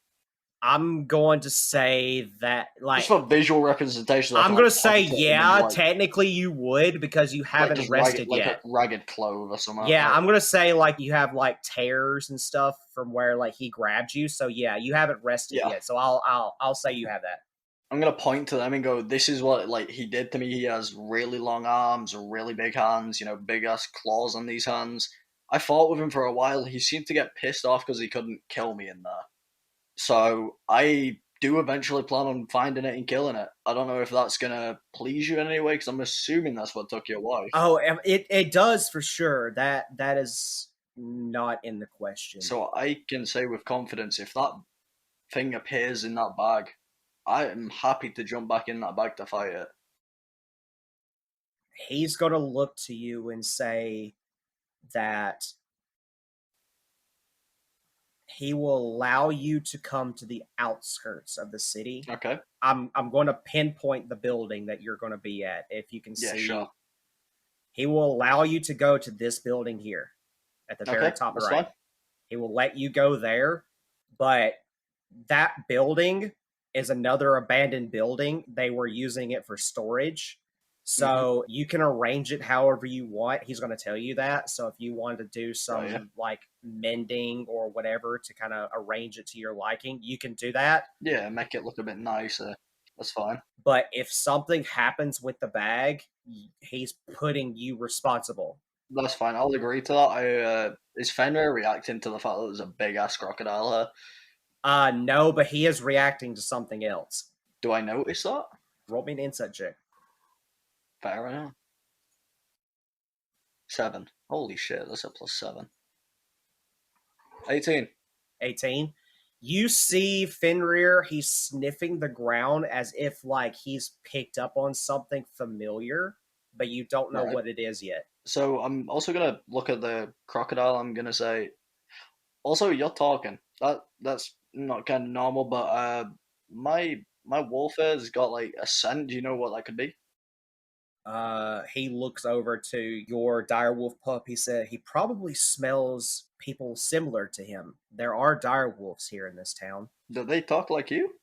I'm going to say that, like, Just for visual representation, I I'm can, going like, to say, point it and yeah, then, like, technically you would because you haven't just rested ragged, like yet. a ragged clove or something. Yeah, like, I'm going to say, like, you have, like, tears and stuff from where, like, he grabbed you. So, yeah, you haven't rested Yeah. yet. So I'll say you have that. I'm gonna point to them and go, "This is what like he did to me. He has really long arms, really big hands, big ass claws on these hands. I fought with him for a while. He seemed to get pissed off because he couldn't kill me in there. So I do eventually plan on finding it and killing it. I don't know if that's gonna please you in any way, because I'm assuming that's what took your wife. Oh, it does for sure. That is not in the question. So I can say with confidence, if that thing appears in that bag, I am happy to jump back in that bag to fight it. He's going to look to you and say that he will allow you to come to the outskirts of the city. Okay. I'm going to pinpoint the building that you're going to be at. If you can Yeah, see, sure. he will allow you to go to this building here at the very Okay, top that's right. fine. He will let you go there, but that building is another abandoned building. They were using it for storage. So you can arrange it however you want. He's going to tell you that. So if you wanted to do some like mending or whatever to kind of arrange it to your liking, you can do that. Yeah, make it look a bit nicer. That's fine. But if something happens with the bag, he's putting you responsible. That's fine. I'll agree to that. Is Fenrir reacting to the fact that there's a big ass crocodile here? No, but he is reacting to something else. Do I notice that? Roll me an insight check. Fair enough. 7. Holy shit, that's a +7. 18. 18. You see Fenrir, he's sniffing the ground as if like he's picked up on something familiar, but you don't know what it is yet. So I'm also gonna look at the crocodile. I'm gonna say, also you're talking. That's not kind of normal, but my wolf has got like a scent. Do you know what that could be? He looks over to your direwolf pup. He said he probably smells people similar to him. There are direwolves here in this town. Do they talk like you?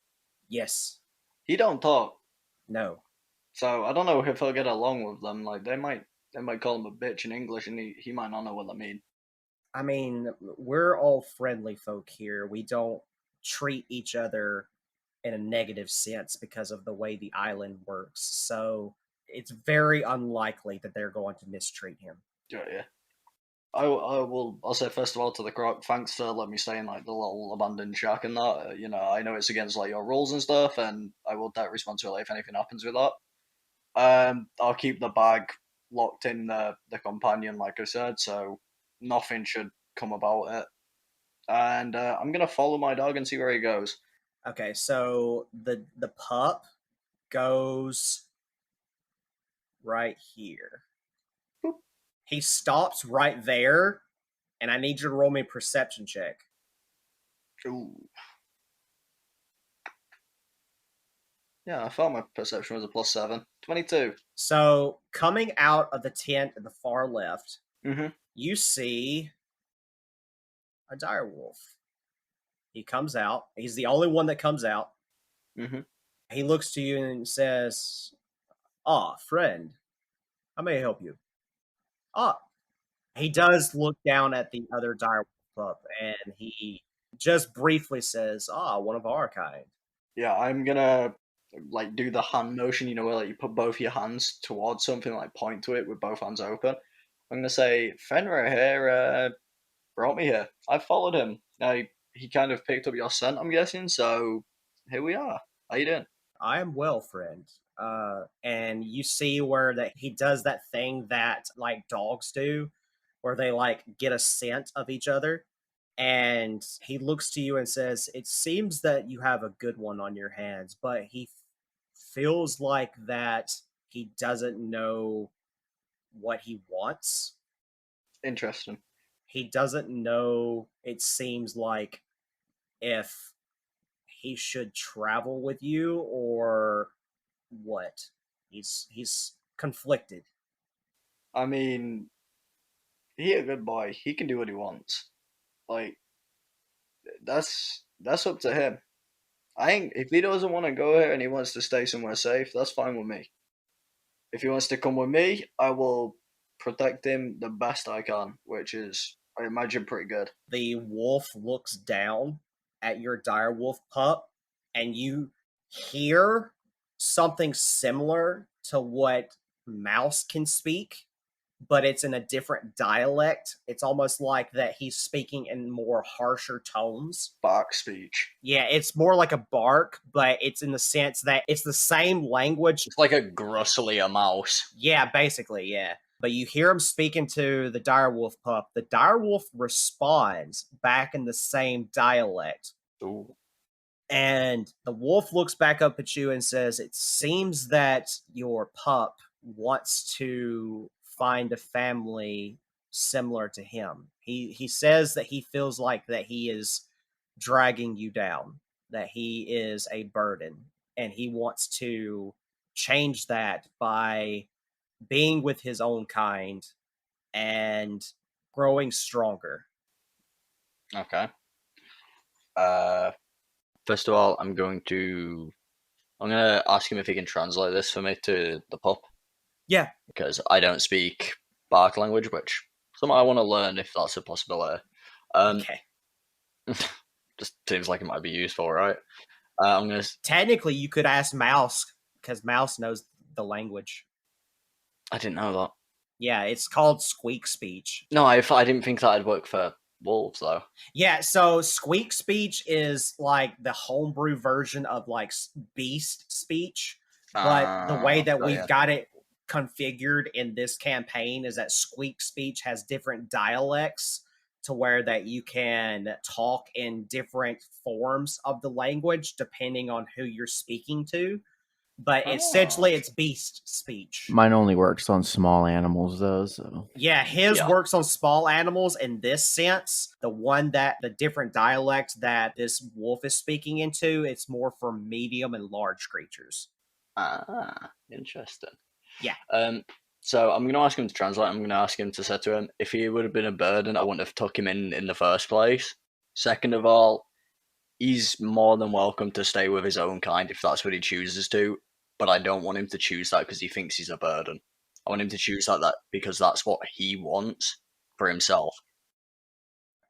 Yes. He don't talk. No. So I don't know if I'll get along with them. Like they might call him a bitch in English, and he might not know what that means. I mean, we're all friendly folk here. We don't treat each other in a negative sense because of the way the island works. So it's very unlikely that they're going to mistreat him. Yeah. I'll say first of all to the croc, thanks for letting me stay in like the little abandoned shack and that. I know it's against like your rules and stuff, and I will take responsibility if anything happens with that. I'll keep the bag locked in the companion, like I said, so nothing should come about it. And I'm gonna follow my dog and see where he goes. Okay, so the pup goes right here. Boop. He stops right there, and I need you to roll me a perception check. Ooh. Yeah, I thought my perception was a +7. 22. So coming out of the tent at the far left, Mm-hmm. you see a direwolf. He comes out. He's the only one that comes out. Mm-hmm. He looks to you and says, "Ah, friend, how may I help you?" Ah, he does look down at the other direwolf pup, and he just briefly says, "Ah, one of our kind." Yeah, I'm gonna like do the hand motion, where like you put both your hands towards something, like point to it with both hands open. I'm gonna say, Fenrir here brought me here. I followed him. He kind of picked up your scent, I'm guessing. So here we are. How you doing? I am well, friend. And you see where that he does that thing that like dogs do, where they like get a scent of each other. And he looks to you and says, "It seems that you have a good one on your hands," but he feels like that he doesn't know what he wants. Interesting. He doesn't know, it seems like, if he should travel with you or what. He's conflicted. I mean, he a good boy. He can do what he wants. Like, that's up to him. I think if he doesn't want to go here and he wants to stay somewhere safe, that's fine with me. If he wants to come with me, I will protect him the best I can, which is, I imagine, pretty good. The wolf looks down at your direwolf pup, and you hear something similar to what Mouse can speak, but it's in a different dialect. It's almost like that he's speaking in more harsher tones. Bark speech. Yeah, it's more like a bark, but it's in the sense that it's the same language. It's like a grusselier mouse. Yeah, basically, yeah. But you hear him speaking to the direwolf pup. The direwolf responds back in the same dialect. Ooh. And the wolf looks back up at you and says, "It seems that your pup wants to find a family similar to him. He says that he feels like that he is dragging you down, that he is a burden, and he wants to change that by being with his own kind and growing stronger." Okay. First of all, I'm gonna ask him if he can translate this for me to the pup. Yeah. Because I don't speak bark language, which something I want to learn if that's a possibility. Okay. Just seems like it might be useful, right? I'm gonna. Technically, you could ask Mouse, because Mouse knows the language. I didn't know that. Yeah, it's called squeak speech. No, I didn't think that'd work for wolves though. Yeah, so squeak speech is like the homebrew version of like beast speech, but the way that we've got it configured in this campaign is that squeak speech has different dialects to where that you can talk in different forms of the language depending on who you're speaking to. But essentially, it's beast speech. Mine only works on small animals, though. So yeah, his works on small animals in this sense. The different dialect that this wolf is speaking into, it's more for medium and large creatures. Interesting. Yeah. So I'm going to ask him to translate. I'm going to ask him to say to him, if he would have been a burden, I wouldn't have took him in the first place. Second of all, he's more than welcome to stay with his own kind if that's what he chooses to, but I don't want him to choose that because he thinks he's a burden. I want him to choose that because that's what he wants for himself.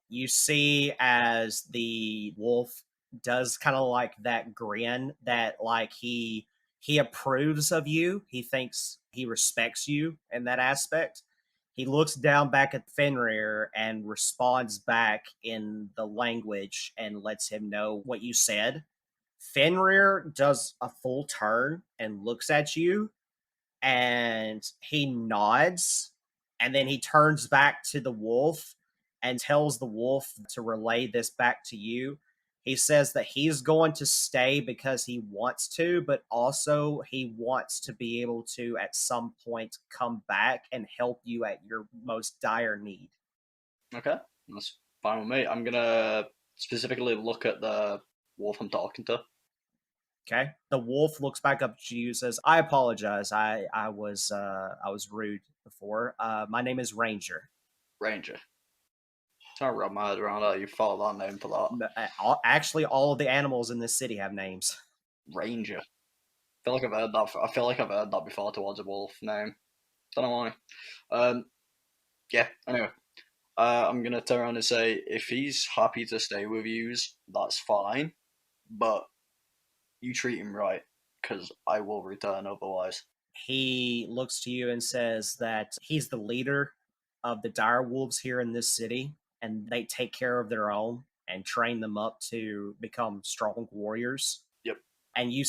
You see as the wolf does kind of like that grin that like he approves of you. He thinks he respects you in that aspect. He looks down back at Fenrir and responds back in the language and lets him know what you said. Fenrir does a full turn and looks at you, and he nods, and then he turns back to the wolf and tells the wolf to relay this back to you. He says that he's going to stay because he wants to, but also he wants to be able to, at some point, come back and help you at your most dire need. Okay, that's fine with me. I'm going to specifically look at the wolf I'm talking to. Okay. The wolf looks back up to you and says, "I apologize. I was rude before. My name is Ranger." Ranger. Trying to wrap my head around how you follow that name for that. Actually, all of the animals in this city have names. Ranger. I feel like I've heard that before towards a wolf name. Don't know why. Yeah. Anyway, I'm gonna turn around and say, if he's happy to stay with yous, that's fine, but you treat him right, because I will return otherwise. He looks to you and says that he's the leader of the dire wolves here in this city, and they take care of their own and train them up to become strong warriors. Yep. And you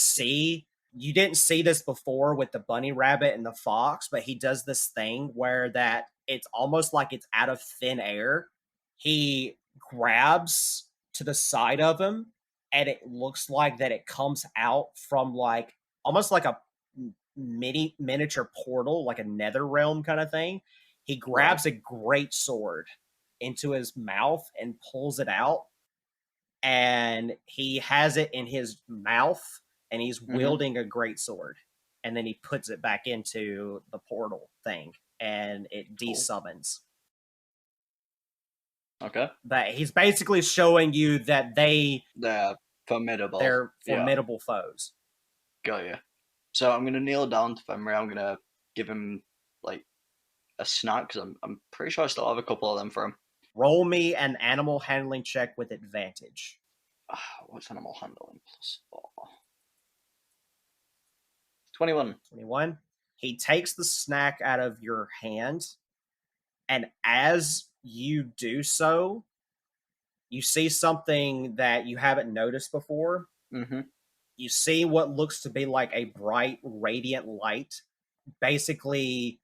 didn't see this before with the bunny rabbit and the fox, but he does this thing where that it's almost like it's out of thin air. He grabs to the side of him, and it looks like that it comes out from like almost like a miniature portal, like a nether realm kind of thing. He grabs a great sword into his mouth and pulls it out, and he has it in his mouth, and he's wielding a great sword. and then he puts it back into the portal thing, and it desummons. Okay. But he's basically showing you that they're formidable. They're formidable foes. Got you. So I'm gonna kneel down to Fenrir. I'm gonna give him like a snack because I'm pretty sure I still have a couple of them for him. Roll me an animal handling check with advantage. What's animal handling? +4. 21. 21. He takes the snack out of your hand, and as you do so, you see something that you haven't noticed before. Mm-hmm. You see what looks to be like a bright, radiant light basically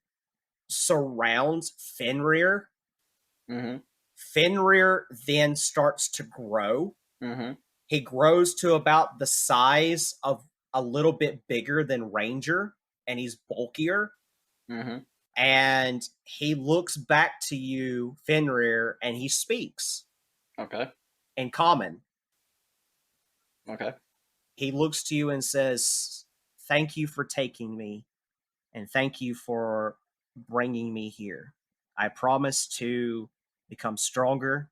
surrounds Fenrir. Mm-hmm. Fenrir then starts to grow. Mm-hmm. He grows to about the size of a little bit bigger than Ranger, and he's bulkier. Mm-hmm. And he looks back to you, Fenrir, and he speaks. Okay. In common. Okay. He looks to you and says, "Thank you for taking me, and thank you for bringing me here. I promise to become stronger,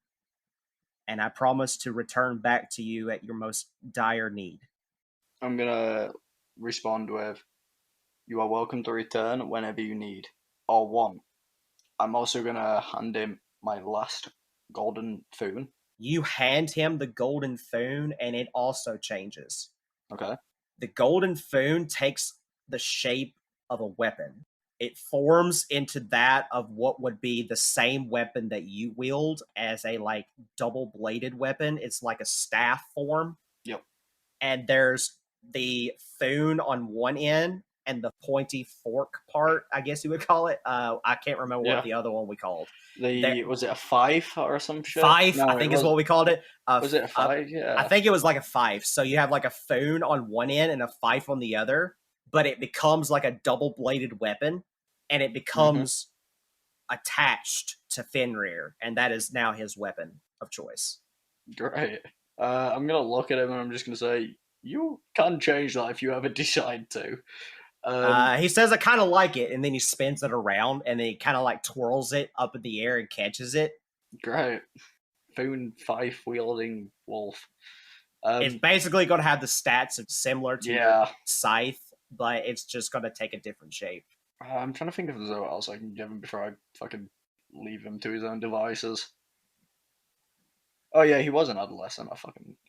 and I promise to return back to you at your most dire need." I'm gonna respond with, "You are welcome to return whenever you need." Or one. I'm also gonna hand him my last golden foon. You hand him the golden foon, and it also changes. Okay. The golden foon takes the shape of a weapon. It forms into that of what would be the same weapon that you wield as a like double-bladed weapon. It's like a staff form. Yep. And there's the foon on one end and the pointy fork part, I guess you would call it. I can't remember what the other one we called. Was it a fife or some shit? Fife, no, I think is what we called it. Was it a fife? Yeah. I think it was like a fife. So you have like a foon on one end and a fife on the other, but it becomes like a double-bladed weapon, and it becomes attached to Fenrir, and that is now his weapon of choice. Great. I'm gonna look at him and I'm just gonna say, "You can change that if you ever decide to." He says, "I kind of like it," and then he spins it around, and then he kind of like twirls it up in the air and catches it. Great. Foon fife wielding wolf. It's basically going to have the stats similar to your scythe, but it's just going to take a different shape. I'm trying to think if there's what else I can give him before I fucking leave him to his own devices. Oh yeah, he was an adolescent.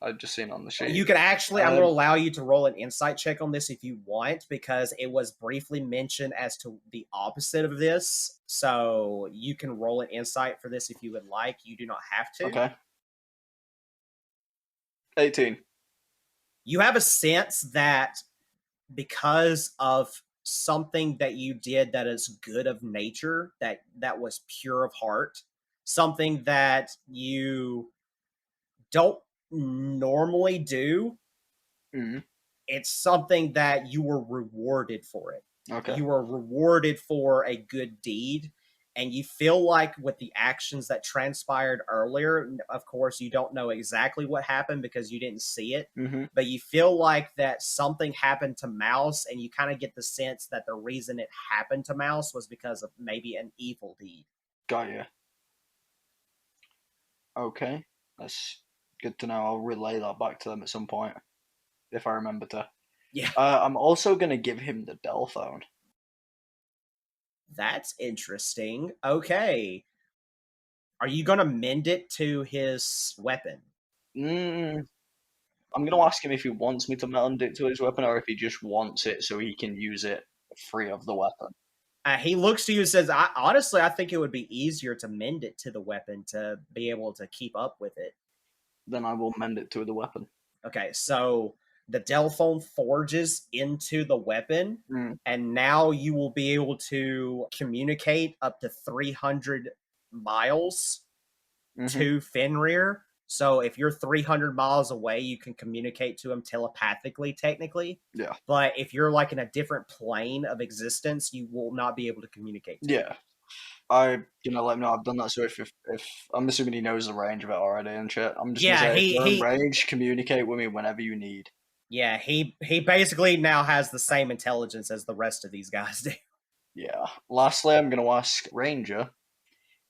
I just seen on the sheet. You can actually, I'm going to allow you to roll an insight check on this if you want, because it was briefly mentioned as to the opposite of this. So you can roll an insight for this if you would like. You do not have to. Okay. 18. You have a sense that because of something that you did that is good of nature, that was pure of heart, something that you don't normally do, it's something that you were rewarded for it. Okay. You were rewarded for a good deed, and you feel like with the actions that transpired earlier, of course, you don't know exactly what happened because you didn't see it, but you feel like that something happened to Mouse, and you kind of get the sense that the reason it happened to Mouse was because of maybe an evil deed. Got you. Okay. That's good to know. I'll relay that back to them at some point, if I remember to. Yeah. I'm also going to give him the Delphone. That's interesting. Okay. Are you going to mend it to his weapon? I'm going to ask him if he wants me to mend it to his weapon or if he just wants it so he can use it free of the weapon. He looks to you and says, honestly, I think it would be easier to mend it to the weapon to be able to keep up with it. Then I will mend it to the weapon. Okay, so the Delphone forges into the weapon, and now you will be able to communicate up to 300 miles to Fenrir. So if you're 300 miles away, you can communicate to him telepathically, technically. Yeah. But if you're like in a different plane of existence, you will not be able to communicate to him. I'm gonna let him know I've done that. So if I'm assuming he knows the range of it already and shit, I'm just gonna say, if you're in range, communicate with me whenever you need. Yeah, he basically now has the same intelligence as the rest of these guys do. Yeah. Lastly, I'm going to ask Ranger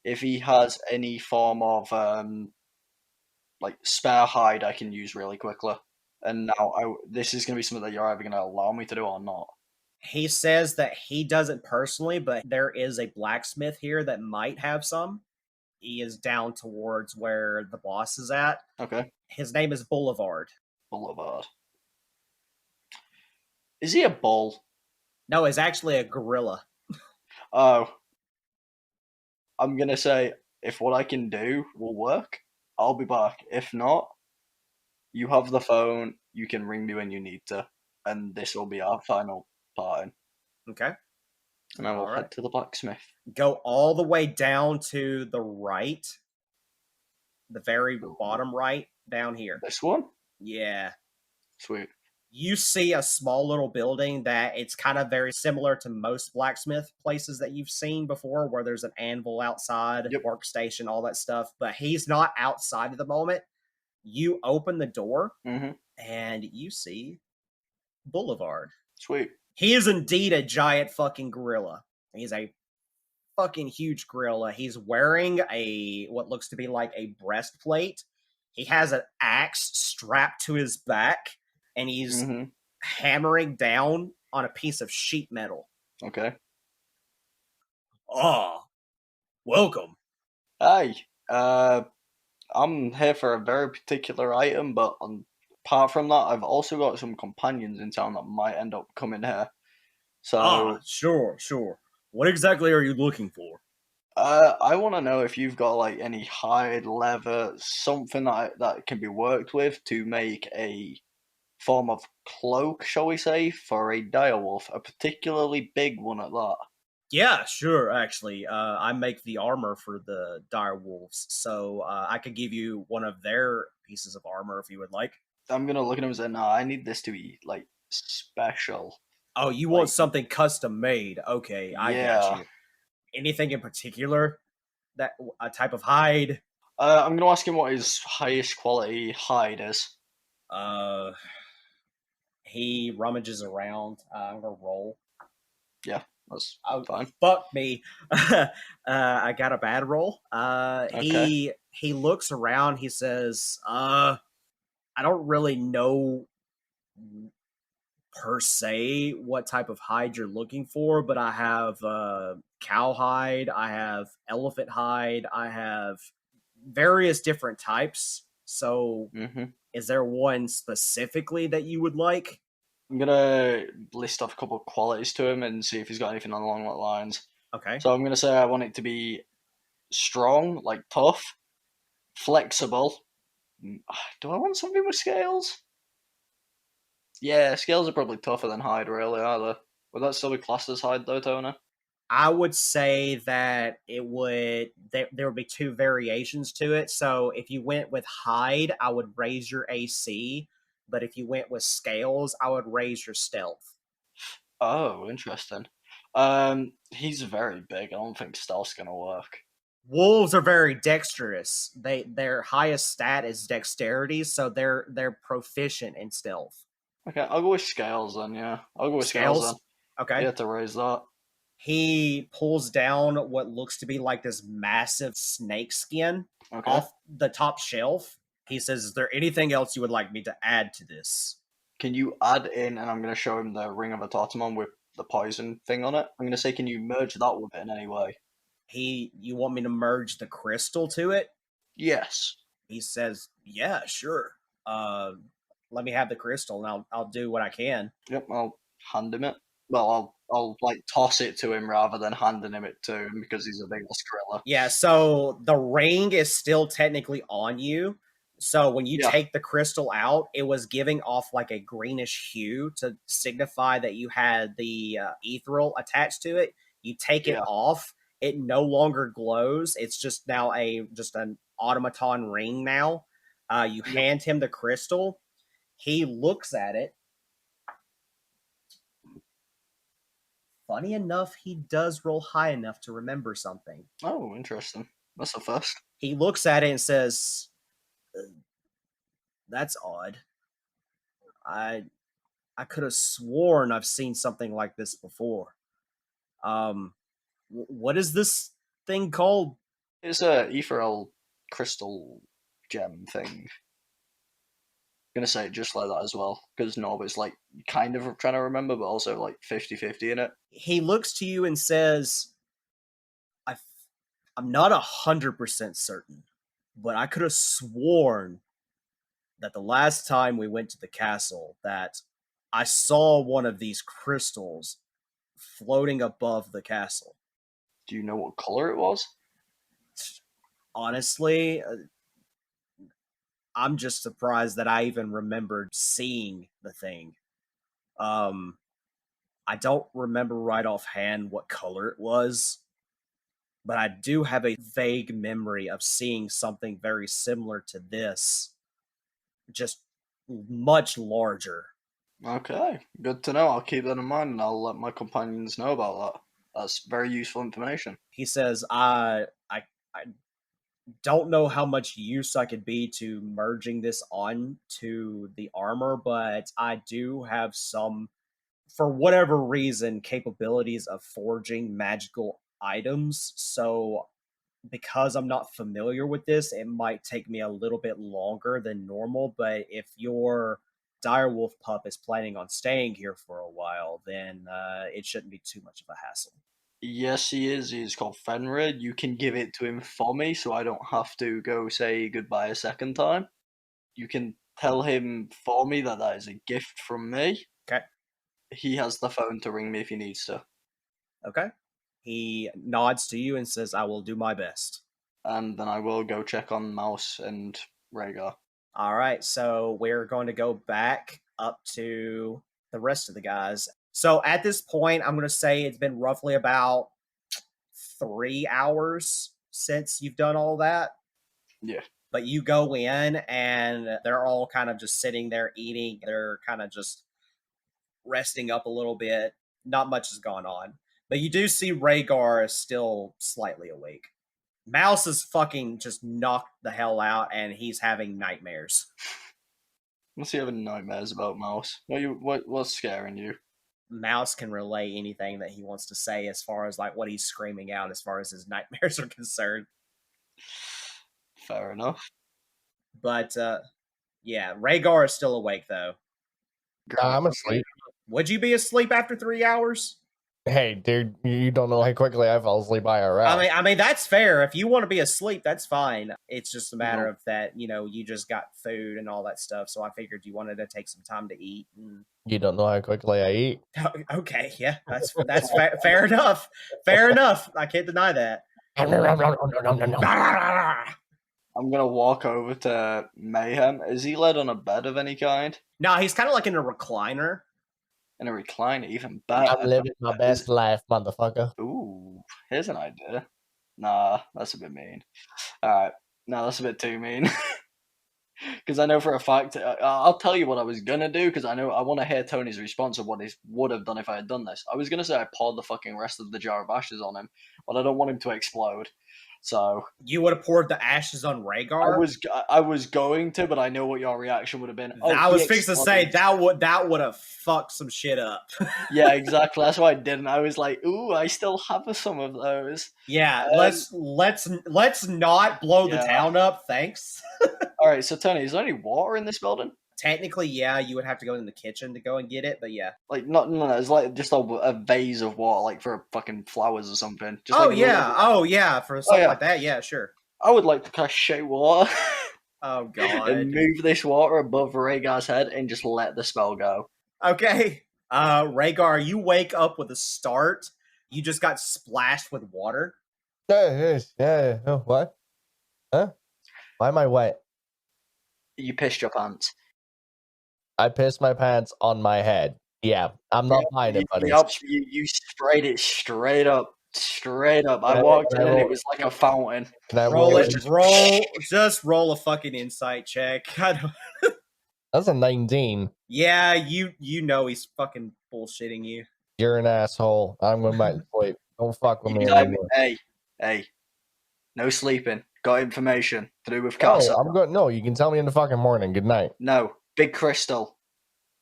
if he has any form of like spare hide I can use really quickly. And now this is going to be something that you're either going to allow me to do or not. He says that he doesn't personally, but there is a blacksmith here that might have some. He is down towards where the boss is at. Okay. His name is Boulevard. Boulevard. Is he a bull? No, it's actually a gorilla. Oh. I'm going to say if what I can do will work, I'll be back. If not, you have the phone. You can ring me when you need to. And this will be our final parting. Okay. And I will All head right. to the blacksmith. Go all the way down to the right. The very bottom right down here. This one? Yeah. Sweet. You see a small little building that it's kind of very similar to most blacksmith places that you've seen before, where there's an anvil outside, Yep. workstation, all that stuff. But he's not outside at the moment. You open the door Mm-hmm. and you see Boulevard. Sweet. He is indeed a giant fucking gorilla. He's a fucking huge gorilla. He's wearing a what looks to be like a breastplate. He has an axe strapped to his back, and he's hammering down on a piece of sheet metal. Okay. Oh, welcome. Hi. I'm here for a very particular item, but apart from that, I've also got some companions in town that might end up coming here. So, sure. What exactly are you looking for? I want to know if you've got like any hide, leather, something that can be worked with to make a form of cloak, shall we say, for a direwolf, a particularly big one at that. Yeah, sure. Actually, I make the armor for the dire wolves, so I could give you one of their pieces of armor if you would like. I'm gonna look at him and say, "No, I need this to be like special." Oh, you Like, want something custom made? Okay, I got yeah. you. Anything in particular? That a type of hide? I'm gonna ask him what his highest quality hide is. He rummages around. I'm gonna roll. Yeah, that's Oh, fine. fuck me. I got a bad roll. Okay. He looks around. He says, I don't really know per se what type of hide you're looking for, but I have cowhide, I have elephant hide, I have various different types. So, is there one specifically that you would like? I'm gonna list off a couple of qualities to him and see if he's got anything along that lines. Okay. So I'm gonna say I want it to be strong, like tough, flexible. Do I want something with scales? Yeah, scales are probably tougher than hide, really, are they? Would that still be classed as hide, though, Tony? I would say that it would there would be two variations to it. So if you went with hide, I would raise your AC, but if you went with scales, I would raise your stealth. Oh, interesting. He's very big. I don't think stealth's gonna work. Wolves are very dexterous. Their highest stat is dexterity, so they're proficient in stealth. Okay, I'll go with scales then. Yeah, I'll go with scales then. Okay. You have to raise that. He pulls down what looks to be like this massive snake skin off the top shelf. He says, "Is there anything else you would like me to add to this?" Can you add in, and I'm going to show him the Ring of Autotomon with the poison thing on it. I'm going to say, can you merge that with it in any way? You want me to merge the crystal to it? Yes. He says, "Yeah, sure. Let me have the crystal, and I'll do what I can." Yep, I'll hand him it. Well, I'll like toss it to him rather than handing him it to him because he's a big gorilla. Yeah, so the ring is still technically on you. So when you take the crystal out, it was giving off like a greenish hue to signify that you had the ethereal attached to it. You take it off, it no longer glows. It's just now just an automaton ring now. You hand him the crystal. He looks at it. Funny enough, he does roll high enough to remember something. Oh, interesting. That's the first. He looks at it and says, "That's odd. I could have sworn I've seen something like this before. What is this thing called? It's a ethereal crystal gem thing. Gonna say it just like that as well, because Norbert's like kind of trying to remember, but also like 50-50 in it. He looks to you and says, I'm not 100% certain, but I could have sworn that the last time we went to the castle that I saw one of these crystals floating above the castle. Do you know what color it was? Honestly, I'm just surprised that I even remembered seeing the thing. I don't remember right offhand what color it was, but I do have a vague memory of seeing something very similar to this, just much larger. Okay, good to know. I'll keep that in mind, and I'll let my companions know about that. That's very useful information. He says, I don't know how much use I could be to merging this onto the armor, but I do have some, for whatever reason, capabilities of forging magical items. So because I'm not familiar with this, it might take me a little bit longer than normal. But if your direwolf pup is planning on staying here for a while, then it shouldn't be too much of a hassle. Yes, he is. He's called Fenrir. You can give it to him for me, so I don't have to go say goodbye a second time. You can tell him for me that that is a gift from me. Okay. He has the phone to ring me if he needs to. Okay. He nods to you and says, I will do my best. And then I will go check on Mouse and Rhaegar. All right, so we're going to go back up to the rest of the guys. So at this point, I'm going to say it's been roughly about 3 hours since you've done all that. Yeah. But you go in and they're all kind of just sitting there eating. They're kind of just resting up a little bit. Not much has gone on. But you do see Rhaegar is still slightly awake. Mouse is fucking just knocked the hell out and he's having nightmares. What's he having nightmares about, Mouse? What's scaring you? Mouse can relay anything that he wants to say as far as like what he's screaming out as far as his nightmares are concerned. Fair enough. But yeah, Rhaegar is still awake though. I'm asleep. Would you be asleep after 3 hours? Hey, dude, you don't know how quickly I fell asleep IRL. I mean that's fair. If you want to be asleep, that's fine. It's just a matter No. of that, you just got food and all that stuff. So I figured you wanted to take some time to eat. And... You don't know how quickly I eat. Okay, yeah, that's fair enough. Fair enough. I can't deny that. I'm gonna walk over to Mayhem. Is he laid on a bed of any kind? No, he's kind of like in a recliner. In a recliner, even better. I'm living my best life, motherfucker. Ooh, here's an idea. Nah, that's a bit mean. Alright, no, that's a bit too mean. Because I know for a fact, I'll tell you what I was gonna do, because I want to hear Tony's response of what he would have done if I had done this. I was gonna say I poured the fucking rest of the jar of ashes on him, but I don't want him to explode. So you would have poured the ashes on Rhaegar. I was going to, but I know what your reaction would have been. I was fixing to say that would have fucked some shit up. Yeah, exactly. That's why I didn't. I was like, ooh, I still have some of those. Yeah, let's not blow the town up. Thanks. All right, so Tony, is there any water in this building? Technically, yeah, you would have to go in the kitchen to go and get it, but yeah. Like, no, it's like just a vase of water, like for fucking flowers or something. Just for something like that, yeah, sure. I would like to cast Shea Water. Oh, God. And move this water above Rhaegar's head and just let the spell go. Okay. Rhaegar, you wake up with a start. You just got splashed with water. Yeah. Oh, what? Huh? Why am I wet? You pissed your pants. I pissed my pants on my head. Yeah, I'm not buying it, buddy. You sprayed it straight up. I walked in and it was like a fountain. Can I just roll a fucking insight check. That's a 19. Yeah, you know he's fucking bullshitting you. You're an asshole. I'm going back to sleep. Don't fuck with me anymore. Hey. No sleeping. Got information to do with Casa. No, I'm good. No, you can tell me in the fucking morning. Good night. No, big crystal.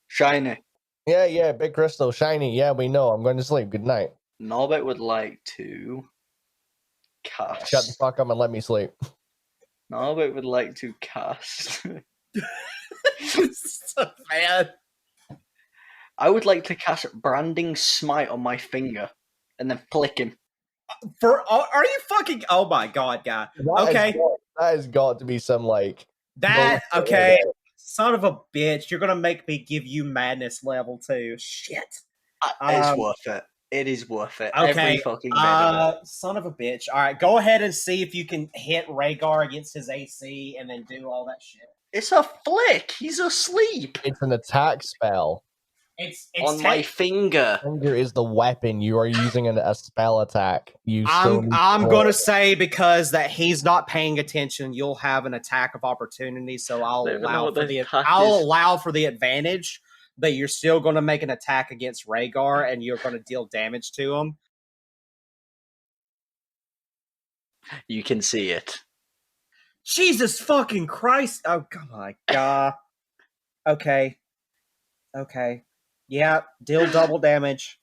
Shiny. Yeah, big crystal, shiny. Yeah, we know. I'm going to sleep. Good night. Norbert would like to cast. Shut the fuck up and let me sleep. Norbert would like to cast. So bad. I would like to cast Branding Smite on my finger and then flick him. Are you fucking? Oh my god, guy. Okay, That has got to be some like. okay. Son of a bitch, you're gonna make me give you madness level 2. Shit. It's worth it. It is worth it. Okay. Every fucking bit of it. Son of a bitch. All right, go ahead and see if you can hit Rhaegar against his AC and then do all that shit. It's a flick. He's asleep. It's an attack spell. It's on my finger. Finger is the weapon. You are using a spell attack. I'm gonna say because that he's not paying attention, you'll have an attack of opportunity. So I'll allow for the advantage, but you're still gonna make an attack against Rhaegar, and you're gonna deal damage to him. You can see it. Jesus fucking Christ! Oh my god. Okay. Yeah, deal double damage.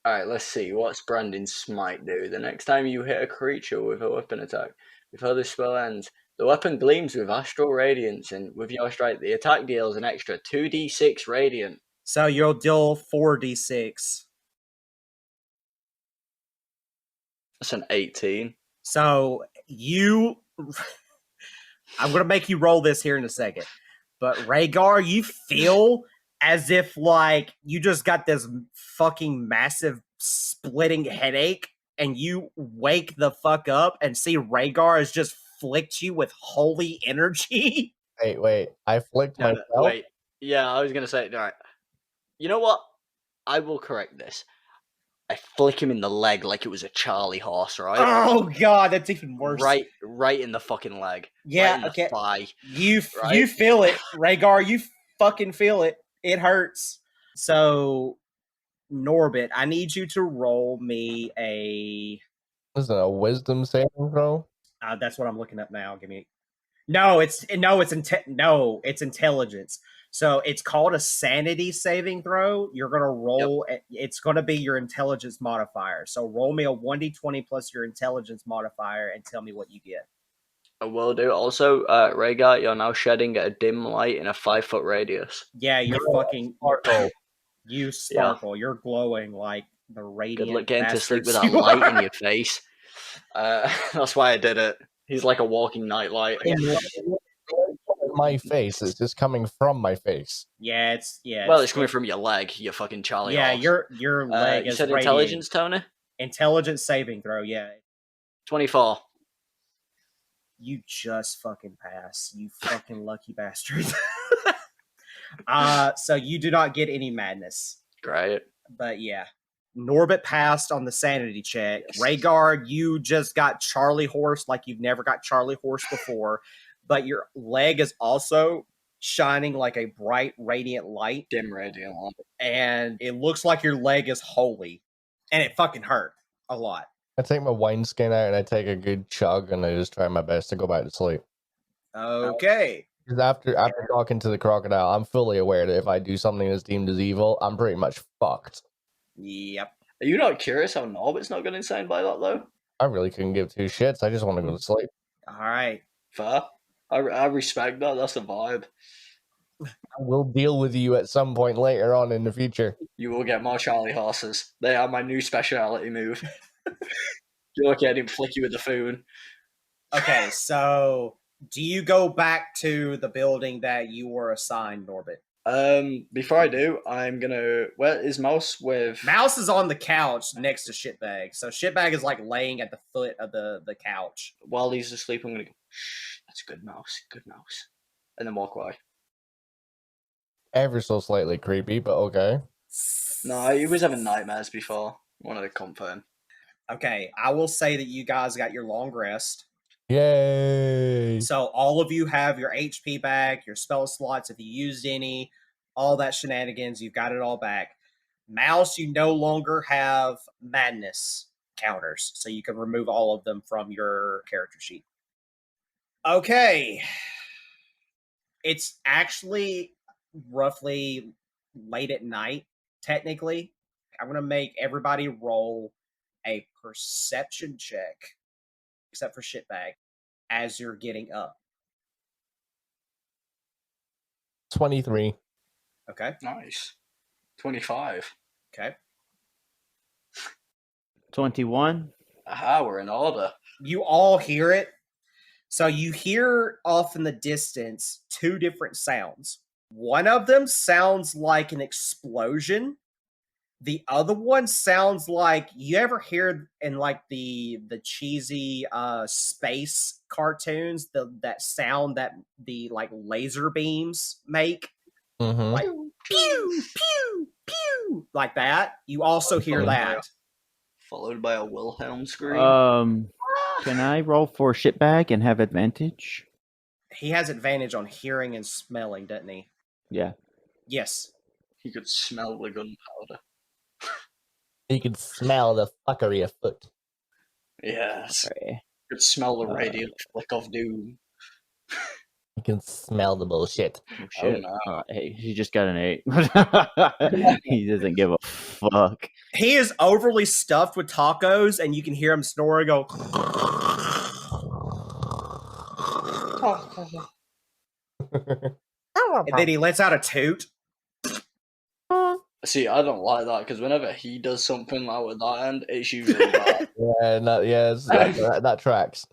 Alright, let's see. What's Branding Smite do? The next time you hit a creature with a weapon attack, before the spell ends, the weapon gleams with astral radiance, and with your strike, the attack deals an extra 2d6 radiant. So you'll deal 4d6. That's an 18. So you... I'm going to make you roll this here in a second. But Rhaegar, you feel as if, like, you just got this fucking massive splitting headache, and you wake the fuck up and see Rhaegar has just flicked you with holy energy. Wait. I flicked myself? Wait. Yeah, I was going to say, alright. You know what? I will correct this. I flick him in the leg like it was a Charlie horse, right? Oh god, that's even worse. Right in the fucking leg. Yeah, right in the thigh. You feel it, Rhaegar. You fucking feel it. It hurts. So, Norbit, I need you to roll me a. Is it a wisdom saving throw? That's what I'm looking up now. Give me. It's intelligence. So it's called a sanity saving throw. You're going to roll, It's going to be your intelligence modifier. So roll me a 1d20 plus your intelligence modifier and tell me what you get. I will do. Also, Rhaegar, you're now shedding a dim light in a 5-foot radius. Yeah, you're fucking... Sparkle. You sparkle. Yeah. You're glowing like the radiant. Good luck getting to sleep with that light in your face. That's why I did it. He's like a walking nightlight. My face is just coming from my face. Yeah. Well, it's coming from your leg. You fucking Charlie. Yeah, your leg. You is said radiating. Intelligence, Tony. Intelligence saving throw. Yeah. 24. You just fucking pass. You fucking lucky bastard. So you do not get any madness. Great. But yeah. Norbit passed on the sanity check. Yes. Rhaegar, you just got Charlie horse like you've never got Charlie horse before. But your leg is also shining like a bright, radiant light. Dim radiant light. And it looks like your leg is holy. And it fucking hurt a lot. I take my wineskin out and I take a good chug and I just try my best to go back to sleep. Okay. Because after talking to the crocodile, I'm fully aware that if I do something that's deemed as evil, I'm pretty much fucked. Yep. Are you not curious how Norbit's not going insane by that, though? I really couldn't give two shits. I just want to go to sleep. All right. Fair. I respect that. That's the vibe. I will deal with you at some point later on in the future. You will get more Charlie horses. They are my new speciality move. You're lucky I didn't flick you with the food. Okay, so do you go back to the building that you were assigned, Norbit? Before I do, I'm gonna... Where is Mouse with... Mouse is on the couch next to Shitbag. So Shitbag is like laying at the foot of the couch. While he's asleep, I'm gonna go, shh, that's good, Mouse. Good, Mouse. And then walk away. Ever so slightly creepy, but okay. No, he was having nightmares before. Wanted to confirm. Okay, I will say that you guys got your long rest. Yay! So all of you have your HP back, your spell slots, if you used any, all that shenanigans, you've got it all back. Mouse, you no longer have madness counters, so you can remove all of them from your character sheet. Okay. It's actually roughly late at night, technically. I'm going to make everybody roll a perception check, except for Shitbag, as you're getting up. 23. Okay. Nice. 25. Okay. 21. Aha, we're in order. You all hear it. So you hear off in the distance two different sounds. One of them sounds like an explosion. The other one sounds like, you ever hear in like the cheesy space cartoons, that sound that the like laser beams make? Mm-hmm. Like pew pew pew, like that. You also hear that. Followed by a Wilhelm scream. Can I roll for shitbag and have advantage? He has advantage on hearing and smelling, doesn't he? Yeah. Yes. He could smell the gunpowder. You can smell the fuckery afoot. Yes. Okay. You could smell the radiant flick of doom. You can smell the bullshit. Oh shit. no. Hey, he just got an 8. He doesn't give a fuck. He is overly stuffed with tacos, and you can hear him snoring. Go. And then he lets out a toot. See, I don't like that because whenever he does something like with that end, it's usually bad. That tracks.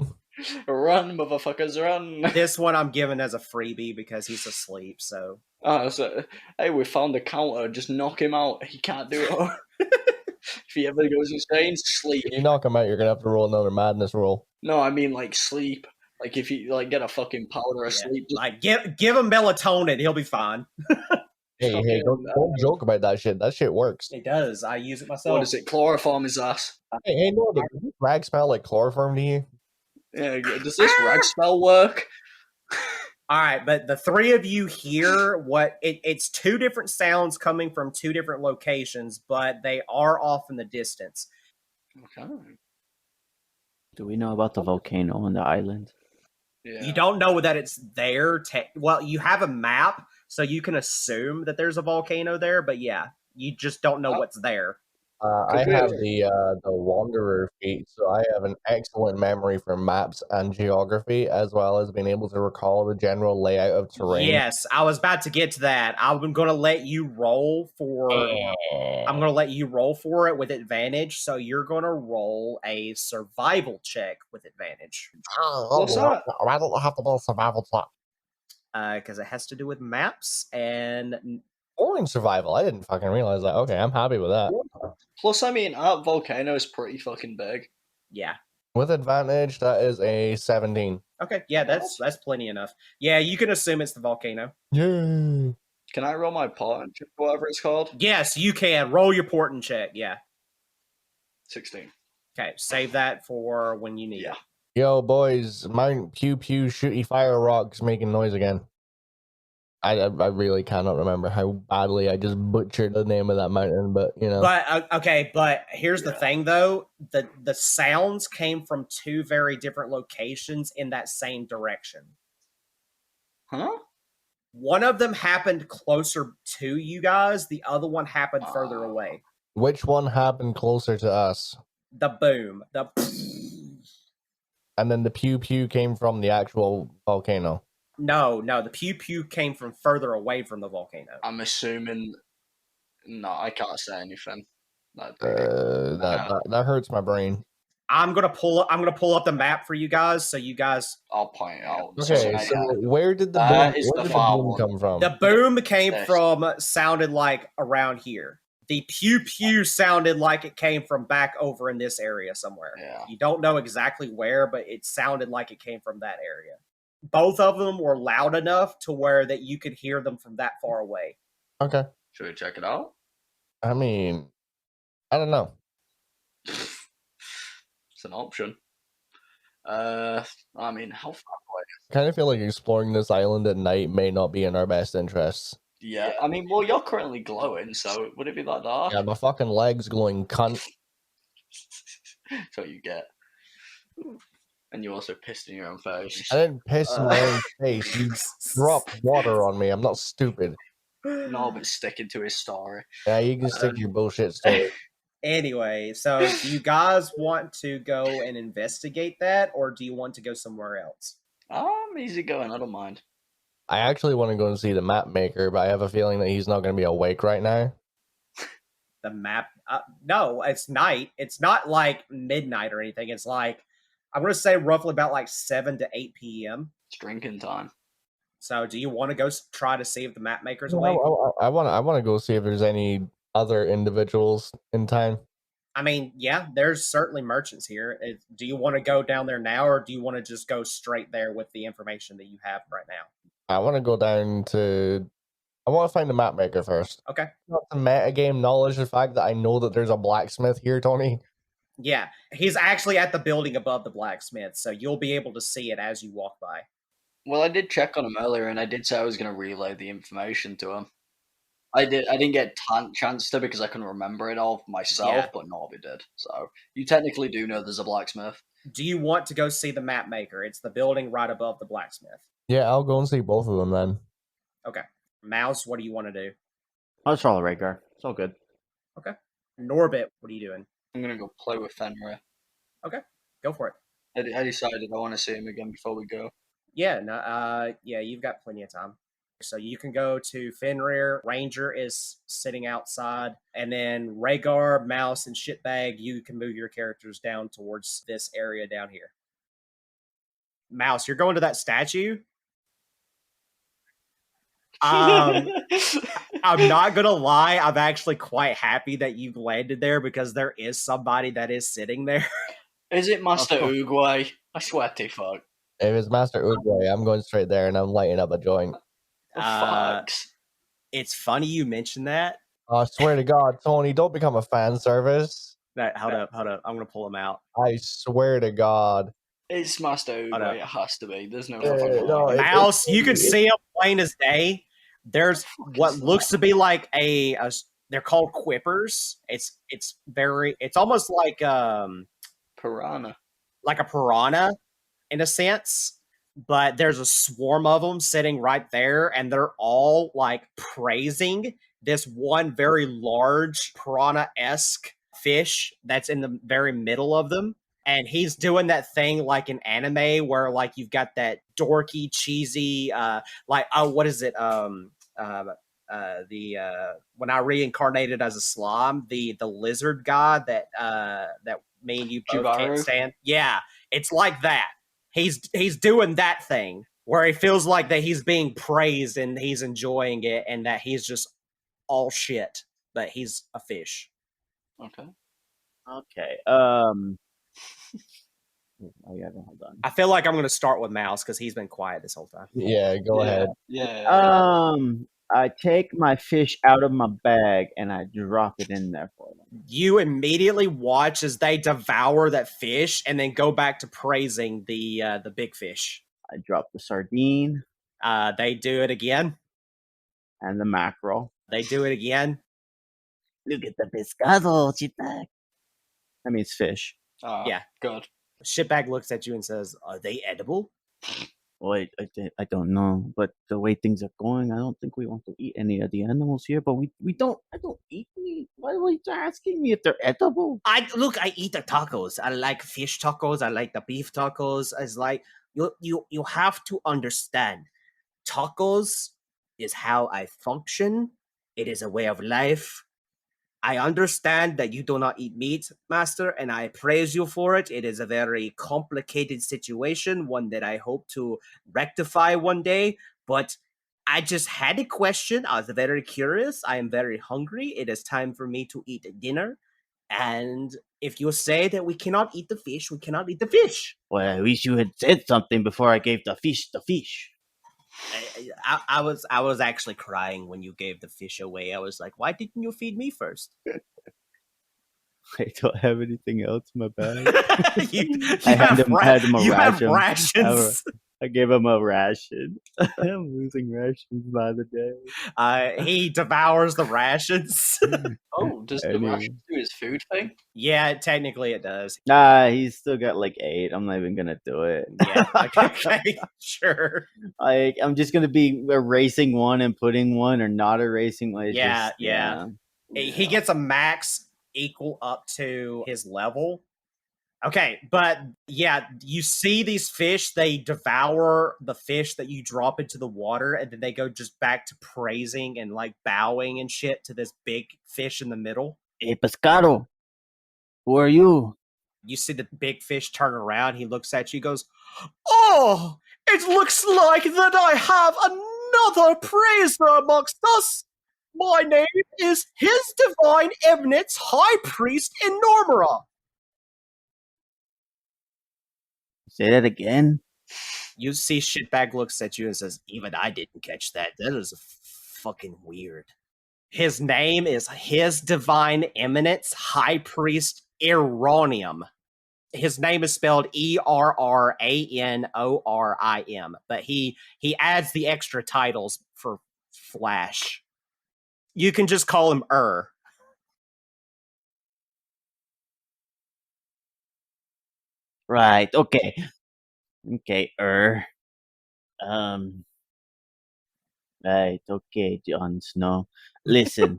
Run, motherfuckers, run! This one I'm giving as a freebie because he's asleep. So, So, hey, we found the counter. Just knock him out. He can't do it. If he ever goes insane, sleep. If you knock him out, you're gonna have to roll another madness roll. No, I mean like sleep. Like if you like get a fucking powder asleep. Just like give him melatonin, he'll be fine. Hey, fucking, don't joke about that shit. That shit works. It does. I use it myself. what is it? Chloroform his ass. Hey, no, does this rag smell like chloroform to you? Yeah, does this rag spell work? All right, but the three of you hear what it's two different sounds coming from two different locations, but they are off in the distance. Okay. Do we know about the volcano on the island? Yeah. You don't know that it's there. Well, you have a map, so you can assume that there's a volcano there, but yeah, you just don't know what's there. I have the Wanderer feat, so I have an excellent memory for maps and geography, as well as being able to recall the general layout of terrain. Yes, I was about to get to that. I'm going to let you roll for. I'm going to let you roll for it with advantage. So you're going to roll a survival check with advantage. What's that? Why don't I have to do a survival check? Because it has to do with maps and. Or in survival. I didn't fucking realize that. Okay, I'm happy with that. Plus, I mean, that volcano is pretty fucking big. Yeah. With advantage, that is a 17. Okay, yeah, that's plenty enough. Yeah, you can assume it's the volcano. Yay! Can I roll my part check, whatever it's called? Yes, you can. Roll your portent check, yeah. 16. Okay, save that for when you need it. Yo, boys, Mount Pew Pew Shooty Fire Rock's making noise again. I really cannot remember how badly I just butchered the name of that mountain, but you know. But okay, but here's the thing though, the sounds came from two very different locations in that same direction. Huh? One of them happened closer to you guys, the other one happened further away. Which one happened closer to us? The boom. And then the pew pew came from the actual volcano. No, the pew pew came from further away from the volcano. I'm assuming. No, I can't say anything. That hurts my brain. I'm gonna pull up the map for you guys, so you guys. I'll point it out. Okay, so where did the boom come from? The boom came from sounded like around here. The pew pew sounded like it came from back over in this area somewhere. Yeah. You don't know exactly where, but it sounded like it came from that area. Both of them were loud enough to where that you could hear them from that far away. Okay. Should we check it out? I mean, I don't know. It's an option. I mean, how far away? I kind of feel like exploring this island at night may not be in our best interests. Yeah, I mean, well, you're currently glowing, so would it be that dark? Yeah, my fucking legs glowing cunt. That's what you get. And you also pissed in your own face. I didn't piss in my own face. You dropped water on me. I'm not stupid. No, but sticking to his story. Yeah, you can stick to your bullshit story. Anyway, so do you guys want to go and investigate that, or do you want to go somewhere else? Easy going. I don't mind. I actually want to go and see the map maker, but I have a feeling that he's not going to be awake right now. The map? No, it's night. It's not like midnight or anything. It's like, I'm going to say roughly about like 7 to 8 p.m. It's drinking time. So do you want to go try to see if the map maker's I awake? want to go see if there's any other individuals in town. I mean, yeah, there's certainly merchants here. Do you want to go down there now, or do you want to just go straight there with the information that you have right now? I want to go down to... I want to find the map maker first. Okay. Not the metagame knowledge, the fact that I know that there's a blacksmith here, Tony. Yeah, he's actually at the building above the blacksmith, so you'll be able to see it as you walk by. Well, I did check on him earlier, and I did say I was going to relay the information to him. I didn't get a chance to because I couldn't remember it all myself, but Norby did. So you technically do know there's a blacksmith. Do you want to go see the map maker? It's the building right above the blacksmith. Yeah, I'll go and see both of them then. Okay. Mouse, what do you want to do? I'll just follow Rhaegar. It's all good. Okay. Norbit, what are you doing? I'm going to go play with Fenrir. Okay, go for it. I decided I want to see him again before we go. Yeah, no, you've got plenty of time. So you can go to Fenrir. Ranger is sitting outside. And then Rhaegar, Mouse, and Shitbag, you can move your characters down towards this area down here. Mouse, you're going to that statue? I'm not going to lie. I'm actually quite happy that you landed there because there is somebody that is sitting there. Is it Master Uguay? I swear to fuck. If it's Master Uguay, I'm going straight there and I'm lighting up a joint. It's funny you mentioned that. I swear to God, Tony, don't become a fan service. Hold up. I'm going to pull him out. I swear to God. It's Master Uguay. It has to be. There's no Mouse, you can see him plain as day. There's what looks to be like they're called quippers. It's almost like piranha. Like a piranha in a sense, but there's a swarm of them sitting right there, and they're all like praising this one very large piranha-esque fish that's in the very middle of them. And he's doing that thing like in anime where like you've got that dorky, cheesy, what is it? When I reincarnated as a slime, the lizard god that me and you both can't stand. Yeah, it's like that. He's doing that thing where he feels like that he's being praised and he's enjoying it, and that he's just all shit, but he's a fish. Okay. Oh yeah, hold on. I feel like I'm going to start with Mouse because he's been quiet this whole time. Yeah, go ahead. Yeah. I take my fish out of my bag and I drop it in there for them. You immediately watch as they devour that fish and then go back to praising the big fish. I drop the sardine. They do it again. And the mackerel. They do it again. Look at the pescado, chita. That means fish. Yeah. Good. Shitbag looks at you and says, "Are they edible?" Well, I don't know, but the way things are going, I don't think we want to eat any of the animals here. But I don't eat meat. Why are you asking me if they're edible? I eat the tacos. I like fish tacos. I like the beef tacos. It's like you have to understand, tacos is how I function. It is a way of life. I understand that you do not eat meat, Master, and I praise you for it. It is a very complicated situation, one that I hope to rectify one day. But I just had a question. I was very curious. I am very hungry. It is time for me to eat dinner. And if you say that we cannot eat the fish, we cannot eat the fish. Well, I wish you had said something before I gave the fish the fish. I was actually crying when you gave the fish away. I was like, why didn't you feed me first? I don't have anything else in my bag. you I had him a have ration. rations. I gave him a ration. I'm losing rations by the day. He devours the rations. Oh, does the Anyway. ration do his food thing? Yeah, technically it does. Nah, he's still got like 8. I'm not even gonna do it. Yeah, okay, sure. Like, I'm just gonna be erasing one and putting one, or not erasing one. It's Yeah, just, yeah. He gets a max equal up to his level. Okay, but yeah, you see these fish, they devour the fish that you drop into the water, and then they go just back to praising and like bowing and shit to this big fish in the middle. Hey, pescado, who are you? You see the big fish turn around, he looks at you, goes, "Oh, it looks like that I have another praiser amongst us. My name is His Divine Eminence, High Priest in Normera." Say that again. You see Shitbag looks at you and says, "Even I didn't catch that. That is fucking weird." His name is His Divine Eminence, High Priest Erranorim. His name is spelled Erranorim, but he adds the extra titles for Flash. You can just call him Right. Okay. Okay. Right. Okay, Jon Snow. Listen,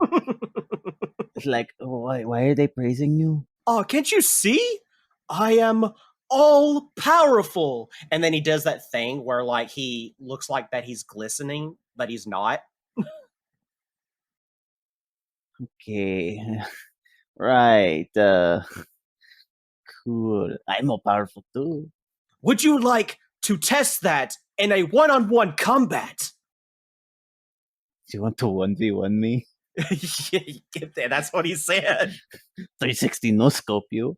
it's like, why are they praising you? Oh, can't you see? I am all powerful. And then he does that thing where like he looks like that he's glistening, but he's not. Okay. Right. Cool. I'm more powerful too. Would you like to test that in a one-on-one combat? Do you want to 1v1 me? Get there. That's what he said. 360 no scope you.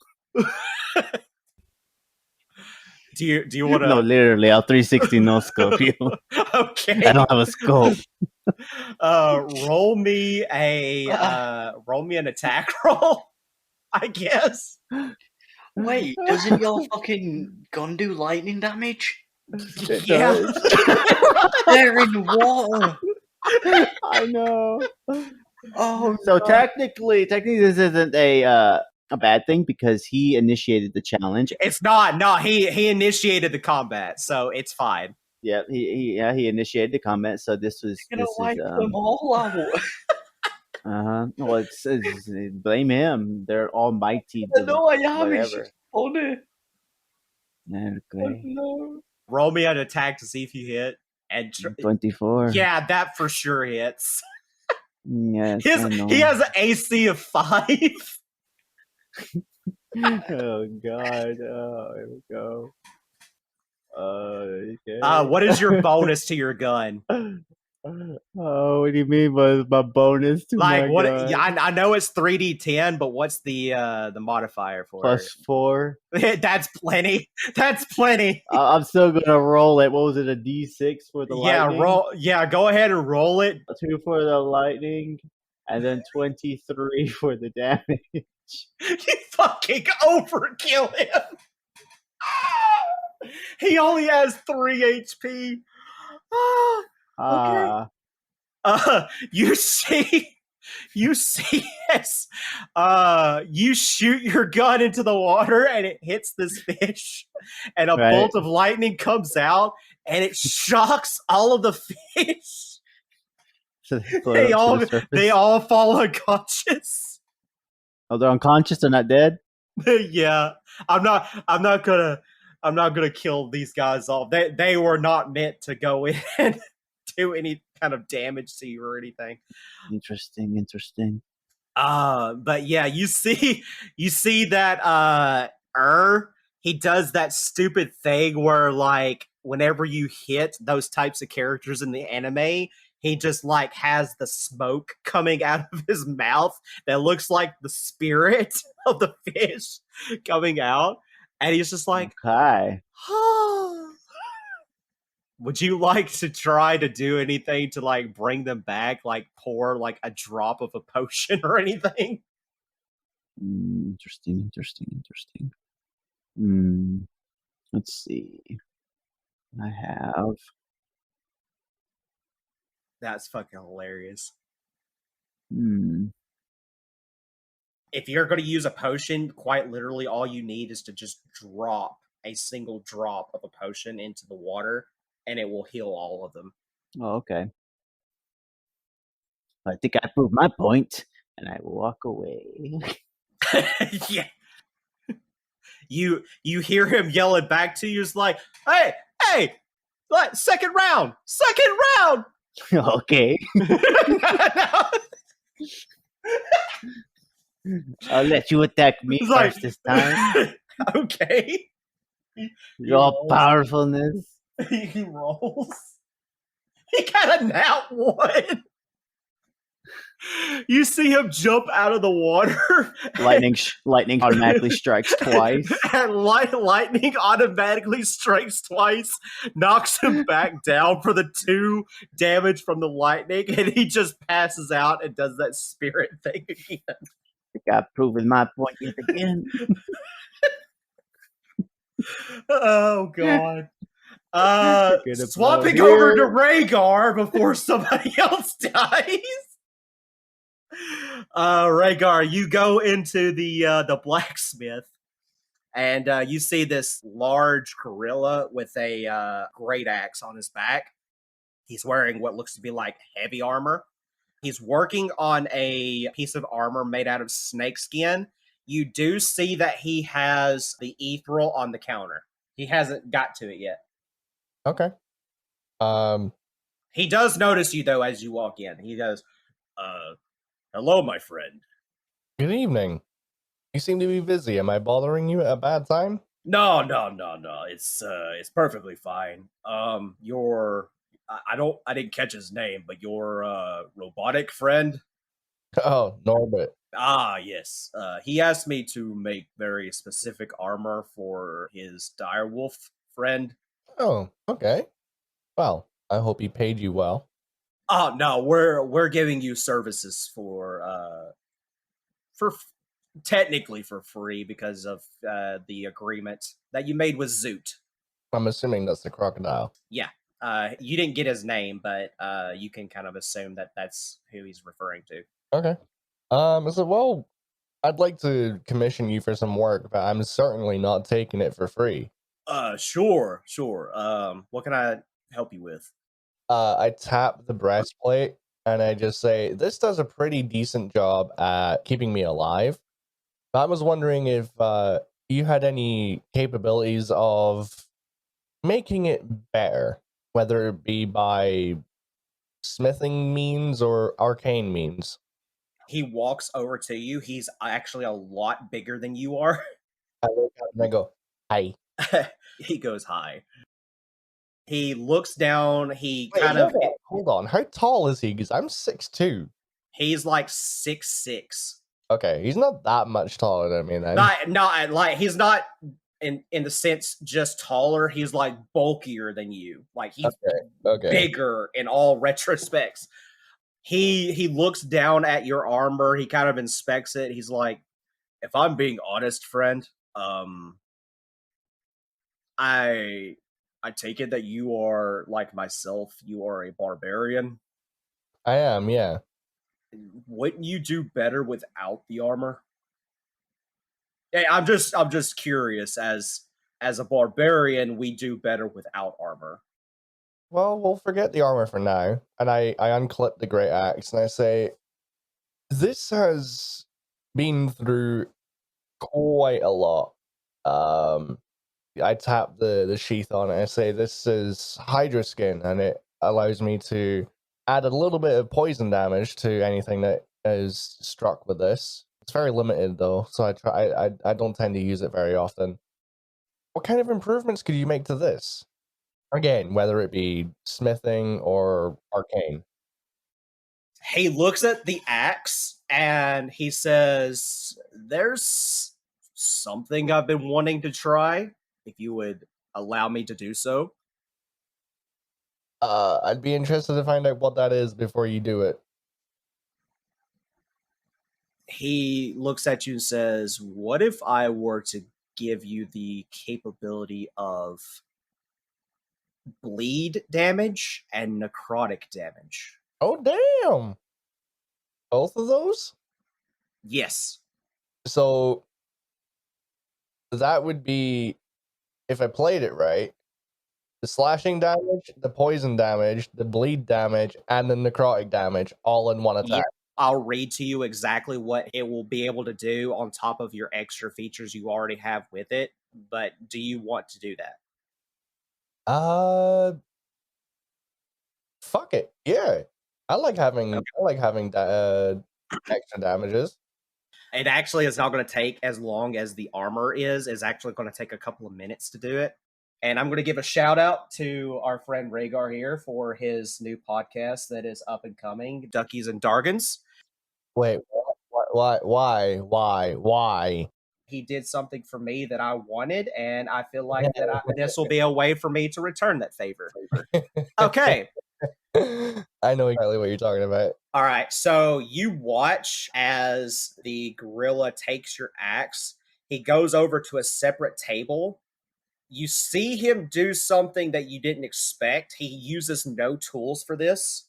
Do you want to? No, literally, I'll 360 no scope you. Okay. I don't have a scope. Roll me an attack roll, I guess. Wait, doesn't your fucking gun do lightning damage? It Yeah. does. They're in the water. I know. Oh, So no. technically, this isn't a bad thing because he initiated the challenge. It's not. No, he initiated the combat, so it's fine. Yeah, he initiated the combat. So this is You're gonna wipe them all out. Well, it's blame him. They're almighty. No, I am. It's Whatever. just funny. Oh, Okay. no. Roll me an attack to see if you hit. And 24. yeah, that for sure hits. Yes, I know. He has an AC of 5. Oh God! Oh, here we go. Okay. What is your bonus to your gun? Oh, what do you mean by my bonus to Like my what? gun? Yeah, I know it's 3d10, but what's the modifier for +4. it? That's plenty. That's plenty. I'm still gonna roll it. What was it? A D6 for the lightning? Roll. Yeah, go ahead and roll it. 2 for the lightning, and then 23 for the damage. You fucking overkill him. He only has 3 HP. Okay. You see as you shoot your gun into the water and it hits this fish, and a bolt of lightning comes out and it shocks all of the fish. So they all fall unconscious. Oh, they're unconscious. They're not dead. Yeah, I'm not gonna kill these guys off. They were not meant to go in and do any kind of damage to you or anything. Interesting. But yeah, you see that he does that stupid thing where like whenever you hit those types of characters in the anime, he just like has the smoke coming out of his mouth that looks like the spirit of the fish coming out, and he's just like, okay. Would you like to try to do anything to like bring them back, like pour like a drop of a potion or anything? Interesting. Let's see. I have. That's fucking hilarious. If you're going to use a potion, quite literally all you need is to just drop a single drop of a potion into the water, and it will heal all of them. Oh, okay. I think I proved my point, and I walk away. Yeah. You hear him yelling back to you. It's like, hey, second round. Okay. I'll let you attack me first this time. Okay. Your powerfulness. He rolls. He got a nat 1. You see him jump out of the water. Lightning automatically strikes twice. And lightning automatically strikes twice, knocks him back down for the 2 damage from the lightning, and he just passes out and does that spirit thing again. I think I've proven my point yet again. Oh, God. Swapping here. over to Rhaegar before somebody else dies. Rhaegar, you go into the blacksmith, and you see this large gorilla with a great axe on his back. He's wearing what looks to be like heavy armor. He's working on a piece of armor made out of snakeskin. You do see that he has the ethereal on the counter. He hasn't got to it yet. Okay. He does notice you, though, as you walk in. He goes, hello, my friend. Good evening. You seem to be busy. Am I bothering you at a bad time? No. It's perfectly fine. I didn't catch his name, but your robotic friend. Oh, Norbert. Ah, yes. He asked me to make very specific armor for his direwolf friend. Oh, okay. Well, I hope he paid you well. Oh no, we're giving you services for technically for free because of the agreement that you made with Zoot. I'm assuming that's the crocodile. Yeah. You didn't get his name, but you can kind of assume that that's who he's referring to. Okay. So, well, I'd like to commission you for some work, but I'm certainly not taking it for free. Sure. What can I help you with? I tap the breastplate and I just say, this does a pretty decent job at keeping me alive. But I was wondering if you had any capabilities of making it better, whether it be by smithing means or arcane means. He walks over to you. He's actually a lot bigger than you are. I look up and I go, hi. He goes, hi. He looks down. He Wait, kind of... Hold on. How tall is he? Because I'm 6'2". He's like 6'6". Okay, he's not that much taller than me then. Not like he's not in the sense just taller. He's like bulkier than you. Like he's bigger in all retrospects. He looks down at your armor. He kind of inspects it. He's like, if I'm being honest, friend, I take it that you are like myself. You are a barbarian. I am, yeah. Wouldn't you do better without the armor? Yeah, I'm just curious. As a barbarian, we do better without armor. Well, we'll forget the armor for now. And I unclip the great axe and I say, this has been through quite a lot. I tap the sheath on it and I say, this is Hydra skin, and it allows me to add a little bit of poison damage to anything that is struck with this. It's very limited though, so I don't tend to use it very often. What kind of improvements could you make to this? Again, whether it be smithing or arcane. He looks at the axe and he says, there's something I've been wanting to try, if you would allow me to do so. I'd be interested to find out what that is before you do it. He looks at you and says, what if I were to give you the capability of bleed damage, and necrotic damage. Oh, damn. Both of those? Yes. So that would be, if I played it right, the slashing damage, the poison damage, the bleed damage, and the necrotic damage all in one attack. I'll read to you exactly what it will be able to do on top of your extra features you already have with it. But do you want to do that? Fuck it. Yeah. I like having extra damages. It actually is not going to take as long as the armor is. It's actually going to take a couple of minutes to do it. And I'm going to give a shout out to our friend Rhaegar here for his new podcast that is up and coming, Duckies and Dargans. Wait, why? He did something for me that I wanted, and I feel like this will be a way for me to return that favor. Okay. I know exactly what you're talking about. All right, so you watch as the gorilla takes your axe. He goes over to a separate table. You see him do something that you didn't expect. He uses no tools for this.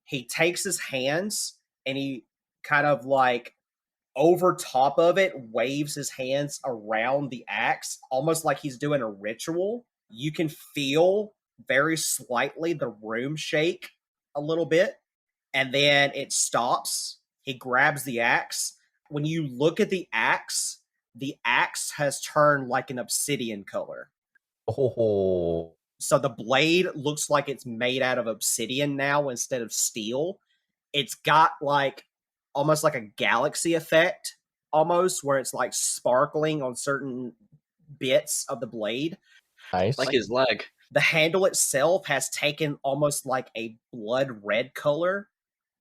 He takes his hands and he kind of like over top of it waves his hands around the axe, almost like he's doing a ritual. You can feel very slightly the room shake a little bit, and then it stops. He grabs the axe. When you look at the axe has turned like an obsidian color. Oh. So the blade looks like it's made out of obsidian now instead of steel. It's got like almost like a galaxy effect, almost, where it's like sparkling on certain bits of the blade. Nice. Like his leg. The handle itself has taken almost like a blood red color,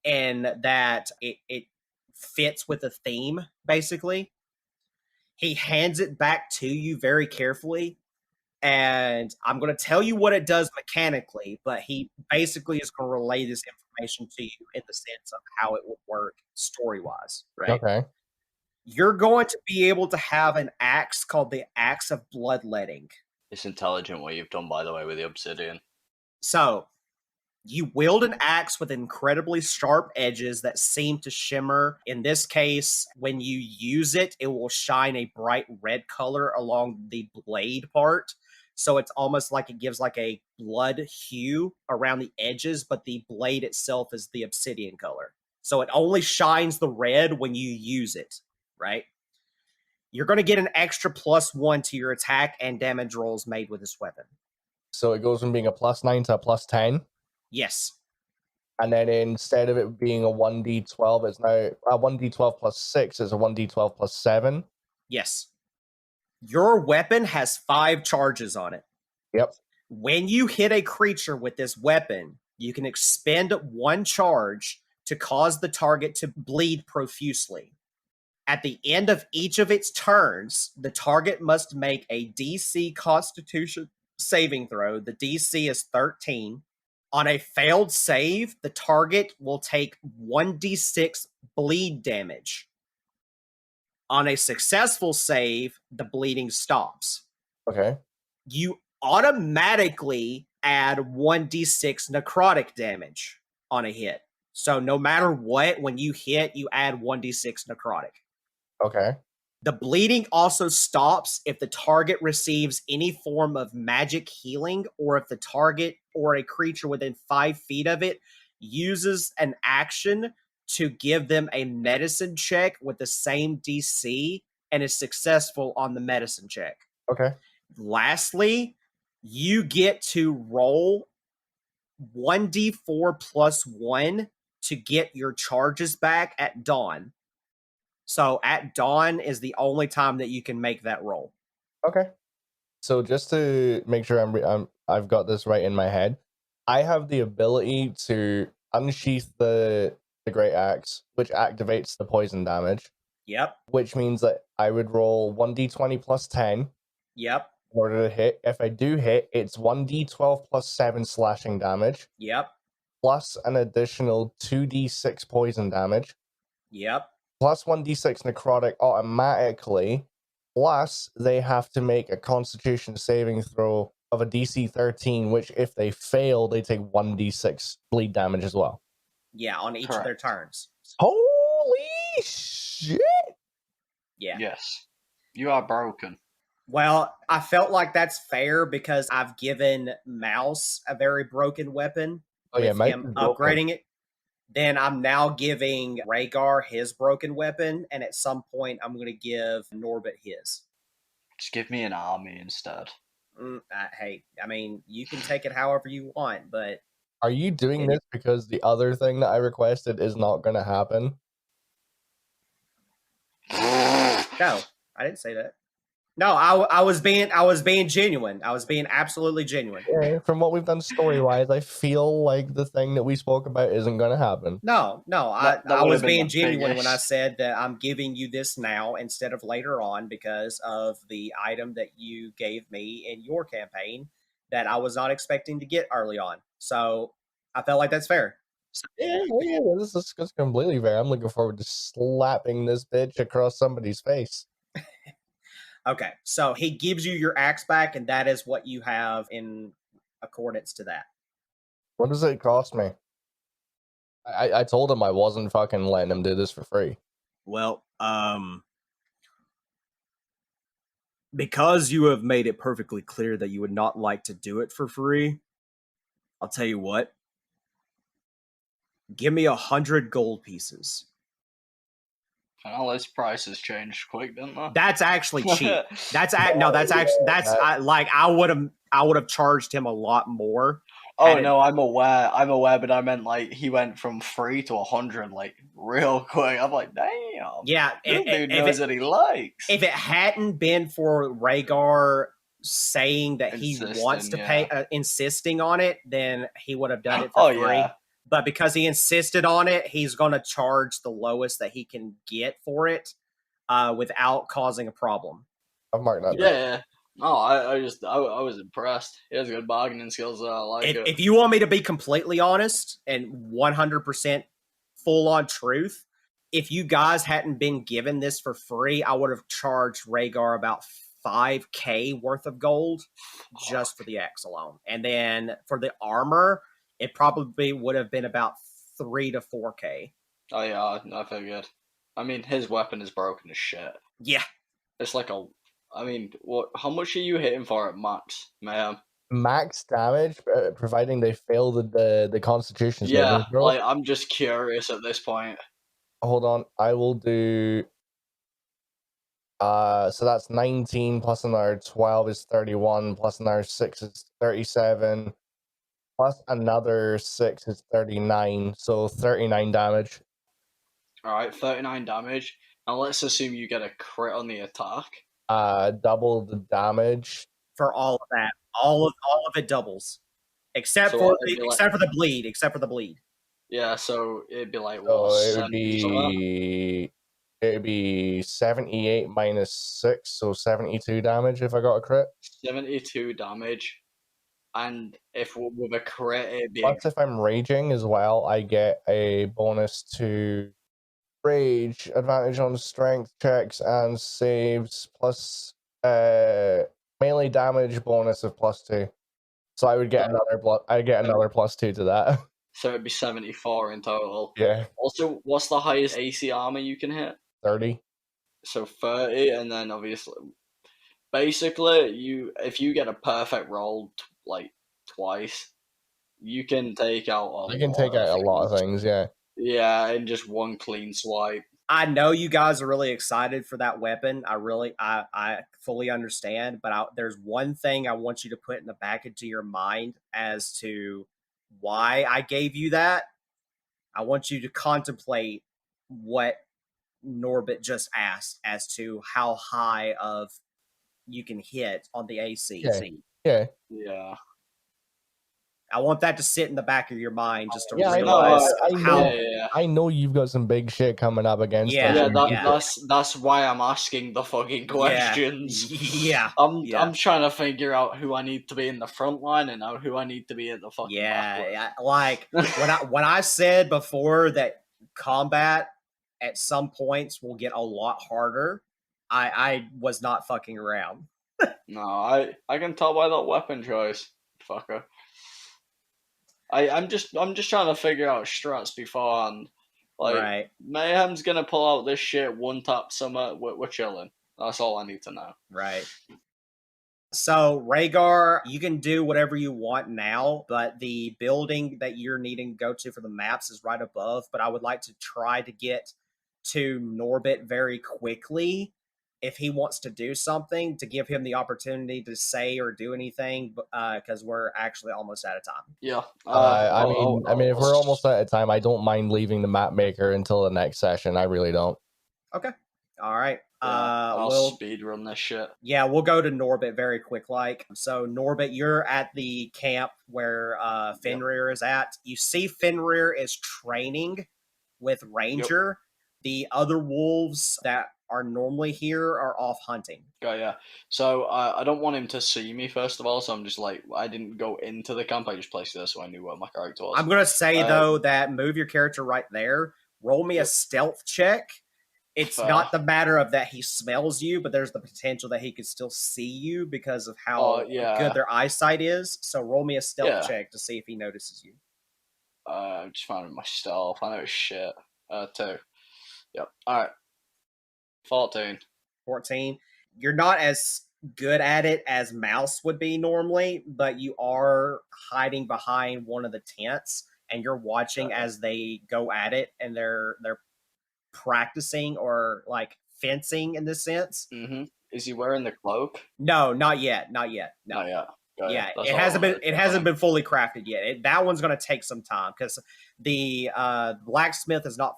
and that it fits with the theme, basically. He hands it back to you very carefully, and I'm going to tell you what it does mechanically, but he basically is going to relay this information to you in the sense of how it would work story-wise, right? Okay. You're going to be able to have an axe called the Axe of Bloodletting. It's intelligent what you've done, by the way, with the obsidian. So, you wield an axe with incredibly sharp edges that seem to shimmer. In this case, when you use it, it will shine a bright red color along the blade part. So it's almost like it gives like a blood hue around the edges, but the blade itself is the obsidian color. So it only shines the red when you use it, right? You're going to get an extra +1 to your attack and damage rolls made with this weapon. So it goes from being a +9 to a +10? Yes. And then instead of it being a 1d12, it's now a 1d12 +6 is a 1d12 +7? Yes. Your weapon has 5 charges on it. Yep. When you hit a creature with this weapon, you can expend 1 charge to cause the target to bleed profusely. At the end of each of its turns, the target must make a DC Constitution saving throw. The DC is 13. On a failed save, the target will take 1d6 bleed damage. On a successful save, the bleeding stops. Okay. You automatically add 1d6 necrotic damage on a hit. So no matter what, when you hit, you add 1d6 necrotic. Okay. The bleeding also stops if the target receives any form of magic healing, or if the target or a creature within 5 feet of it uses an action to give them a medicine check with the same DC and is successful on the medicine check. Okay. Lastly, you get to roll 1d4 plus 1 to get your charges back at dawn. So at dawn is the only time that you can make that roll. Okay. So just to make sure I've got this right in my head, I have the ability to unsheath the great axe, which activates the poison damage. Yep. Which means that I would roll 1d20 plus 10. Yep. In order to hit. If I do hit, it's 1d12 plus 7 slashing damage. Yep. Plus an additional 2d6 poison damage. Yep. Plus 1d6 necrotic automatically. Plus, they have to make a constitution saving throw of a DC 13, which if they fail, they take 1d6 bleed damage as well. Yeah, on each of their Correct. turns. Holy shit! Yeah. Yes. You are broken. Well, I felt like that's fair because I've given Mouse a very broken weapon Oh yeah, with Mike him is broken. upgrading it. Then I'm now giving Rhaegar his broken weapon, and at some point I'm going to give Norbit his. Just give me an army instead. Hey, I mean, you can take it however you want, but Are you doing this because the other thing that I requested is not going to happen? no, I didn't say that. No, I was being genuine. I was being absolutely genuine. Yeah, from what we've done story-wise, I feel like the thing that we spoke about isn't going to happen. No, That I would was have been being the genuine when I biggest. said that I'm giving you this now instead of later on because of the item that you gave me in your campaign that I was not expecting to get early on. So I felt like that's fair. Yeah, this is completely fair. I'm looking forward to slapping this bitch across somebody's face. Okay, so he gives you your axe back, and that is what you have in accordance to that. What does it cost me? I told him I wasn't fucking letting him do this for free. Well, because you have made it perfectly clear that you would not like to do it for free, I'll tell you what. Give me 100 gold pieces. Well, those prices changed quick, didn't they? That's actually cheap. I would have charged him a lot more. Oh no, I'm aware, but I meant like he went from 3 to 100 like real quick. I'm like, damn. Yeah, This dude knows what he likes. If it hadn't been for Rhaegar saying that he wants to pay, insisting on it, then he would have done it for free. Yeah. But because he insisted on it, he's going to charge the lowest that he can get for it without causing a problem. I've marked that. Yeah. No, I was impressed. He has good bargaining skills. I like it. If you want me to be completely honest and 100% full on truth, if you guys hadn't been given this for free, I would have charged Rhaegar about 5k worth of gold just for the axe alone. And then for the armor, it probably would have been about 3 to 4k. Oh yeah, I figured. I mean, his weapon is broken as shit. Yeah. It's like I mean, what? How much are you hitting for at max, ma'am? Max damage, providing they fail the Constitution saving Yeah, throw. like I'm just curious at this point. Hold on, I will do. So that's 19 plus another 12 is 31 plus another 6 is 37 plus another 6 is 39, so 39 damage. All right, 39 damage. Now let's assume you get a crit on the attack. Double the damage For all of that, all of it doubles, except for the bleed. Except for the bleed. Yeah, so it'd be like what? It'd be 78 minus 6, so 72 damage if I got a crit. 72 damage, and if with a crit, it'd be. Plus, if I'm raging as well, I get a bonus to rage, advantage on strength checks and saves, plus melee damage bonus of +2. So I would get another +2 to that. So it'd be 74 in total. Yeah. Also, what's the highest AC armor you can hit? 30. So 30, and then obviously, basically, if you get a perfect roll like twice, you can take out a lot of things, yeah. Yeah, in just one clean swipe. I know you guys are really excited for that weapon. I fully understand, but there's one thing I want you to put in the back of your mind as to why I gave you that. I want you to contemplate what Norbit just asked as to how high of you can hit on the AC. Yeah. I want that to sit in the back of your mind just to realize I know you've got some big shit coming up against us. That's why I'm asking the fucking questions. Yeah. I'm trying to figure out who I need to be in the front line and who I need to be at the fucking back line. Like when I said before that combat at some points will get a lot harder, I was not fucking around. No, I can tell by that weapon choice, fucker. I'm just trying to figure out strats beforehand. Like Right. Mayhem's gonna pull out this shit one tap summer. We're chilling. That's all I need to know. Right. So, Rhaegar, you can do whatever you want now, but the building that you're needing to go to for the maps is right above. But I would like to try to get to Norbit very quickly if he wants to do something, to give him the opportunity to say or do anything, because we're actually almost out of time. Yeah. I mean, if we're almost out of time, I don't mind leaving the map maker until the next session. I really don't. Okay. All right. I'll We'll speed run this shit. Yeah, we'll go to Norbit very quick. So, Norbit, you're at the camp where Fenrir is at. You see Fenrir is training with Ranger. The other wolves that are normally here are off hunting. Okay, yeah. So I don't want him to see me first of all. So I'm just like, I didn't go into the camp. I just placed there so I knew where my character was. I'm gonna say though that move your character right there. Roll me a stealth check. It's not the matter of that he smells you, but there's the potential that he could still see you because of how good their eyesight is. So roll me a stealth check to see if he notices you. I'm just finding my stealth. I know it's shit. 2. Yep. All right. 14. 14. You're not as good at it as Mouse would be normally, but you are hiding behind one of the tents and you're watching as they go at it, and they're practicing or like fencing in this sense. Mm-hmm. Is he wearing the cloak? No, not yet. No. Not yet. Yeah, it hasn't been fully crafted yet. That one's going to take some time because the blacksmith is not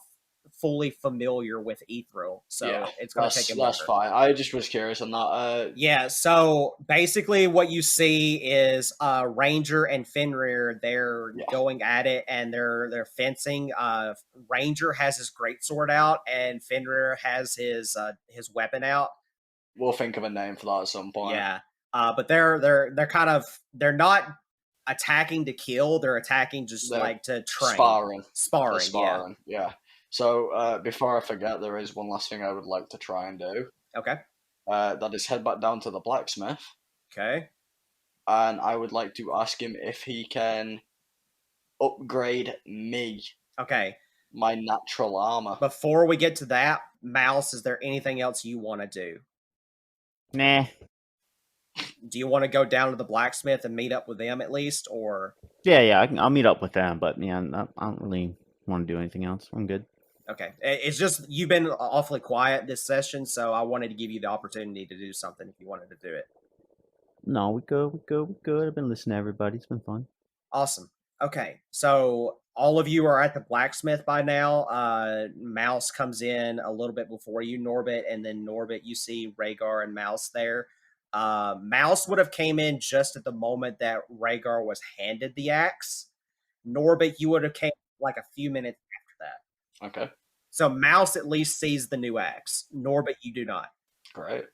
fully familiar with Ethereal, so it's going to take him longer. That's fine. I just was curious on that. Yeah, so basically what you see is Ranger and Fenrir, they're going at it and they're fencing. Ranger has his greatsword out and Fenrir has his weapon out. We'll think of a name for that at some point. Yeah. But they're not attacking to kill, they're attacking just like to train. Sparring. Yeah. So before I forget, there is one last thing I would like to try and do. Okay. That is head back down to the blacksmith. Okay. And I would like to ask him if he can upgrade me. Okay. My natural armor. Before we get to that, Mouse, is there anything else you want to do? Nah. Do you want to go down to the blacksmith and meet up with them at least, or? Yeah, I'll meet up with them, but yeah, I don't really want to do anything else. I'm good. Okay, it's just you've been awfully quiet this session, so I wanted to give you the opportunity to do something if you wanted to do it. No, we good. I've been listening to everybody. It's been fun. Awesome. Okay, so all of you are at the blacksmith by now. Mouse comes in a little bit before you, Norbit, and then Norbit, you see Rhaegar and Mouse there. Mouse would have came in just at the moment that Rhaegar was handed the axe. Norbit, you would have came like a few minutes after that. Okay. So Mouse at least sees the new axe. Norbit, you do not. Great.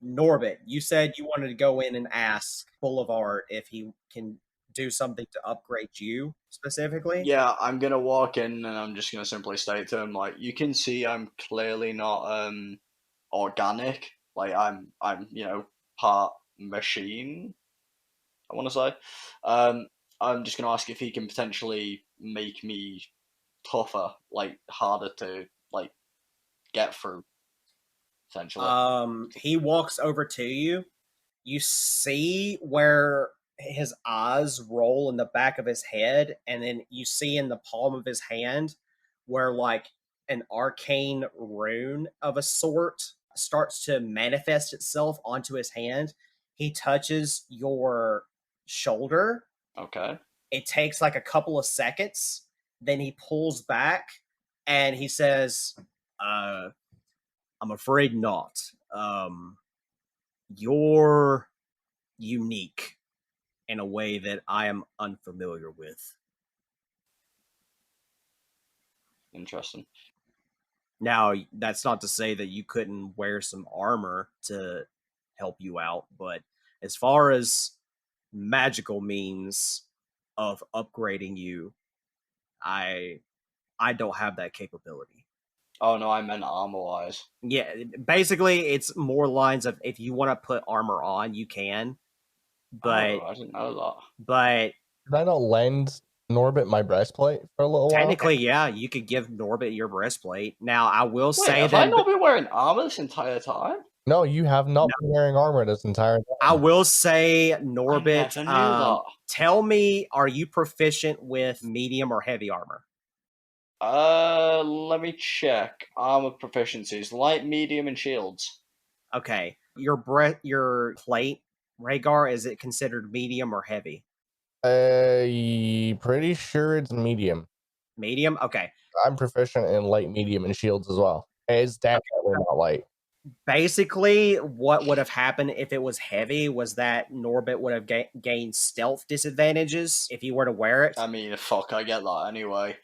Norbit, you said you wanted to go in and ask Boulevard if he can do something to upgrade you specifically. Yeah, I'm gonna walk in and I'm just gonna simply state to him, like, you can see I'm clearly not organic. Like I'm part machine, I want to say. I'm just gonna ask if he can potentially make me tougher, like harder to like get through. Essentially. He walks over to you. You see where his eyes roll in the back of his head, and then you see in the palm of his hand where like an arcane rune of a sort starts to manifest itself onto his hand. He touches your shoulder. Okay. It takes like a couple of seconds. Then he pulls back and he says, I'm afraid not. You're unique in a way that I am unfamiliar with. Interesting. Now, that's not to say that you couldn't wear some armor to help you out, but as far as magical means of upgrading you, I don't have that capability. Oh no, I meant armor-wise. Yeah, basically, it's more lines of if you want to put armor on, you can. But I didn't know that. but Did I not lend Norbit my breastplate for a little while? technically, yeah, you could give Norbit your breastplate. Now, I will Wait, say have that I not been wearing armor this entire time? No, you have not been wearing armor this entire time. I will say Norbit. I never knew that. Tell me, are you proficient with medium or heavy armor? Let me check. Armor proficiencies: light, medium, and shields. Okay, your plate, Rhaegar, is it considered medium or heavy? Pretty sure it's medium. Medium. Okay. I'm proficient in light, medium, and shields as well. It's definitely not light. Basically, what would have happened if it was heavy was that Norbit would have gained stealth disadvantages if you were to wear it. I mean, fuck, I get that anyway.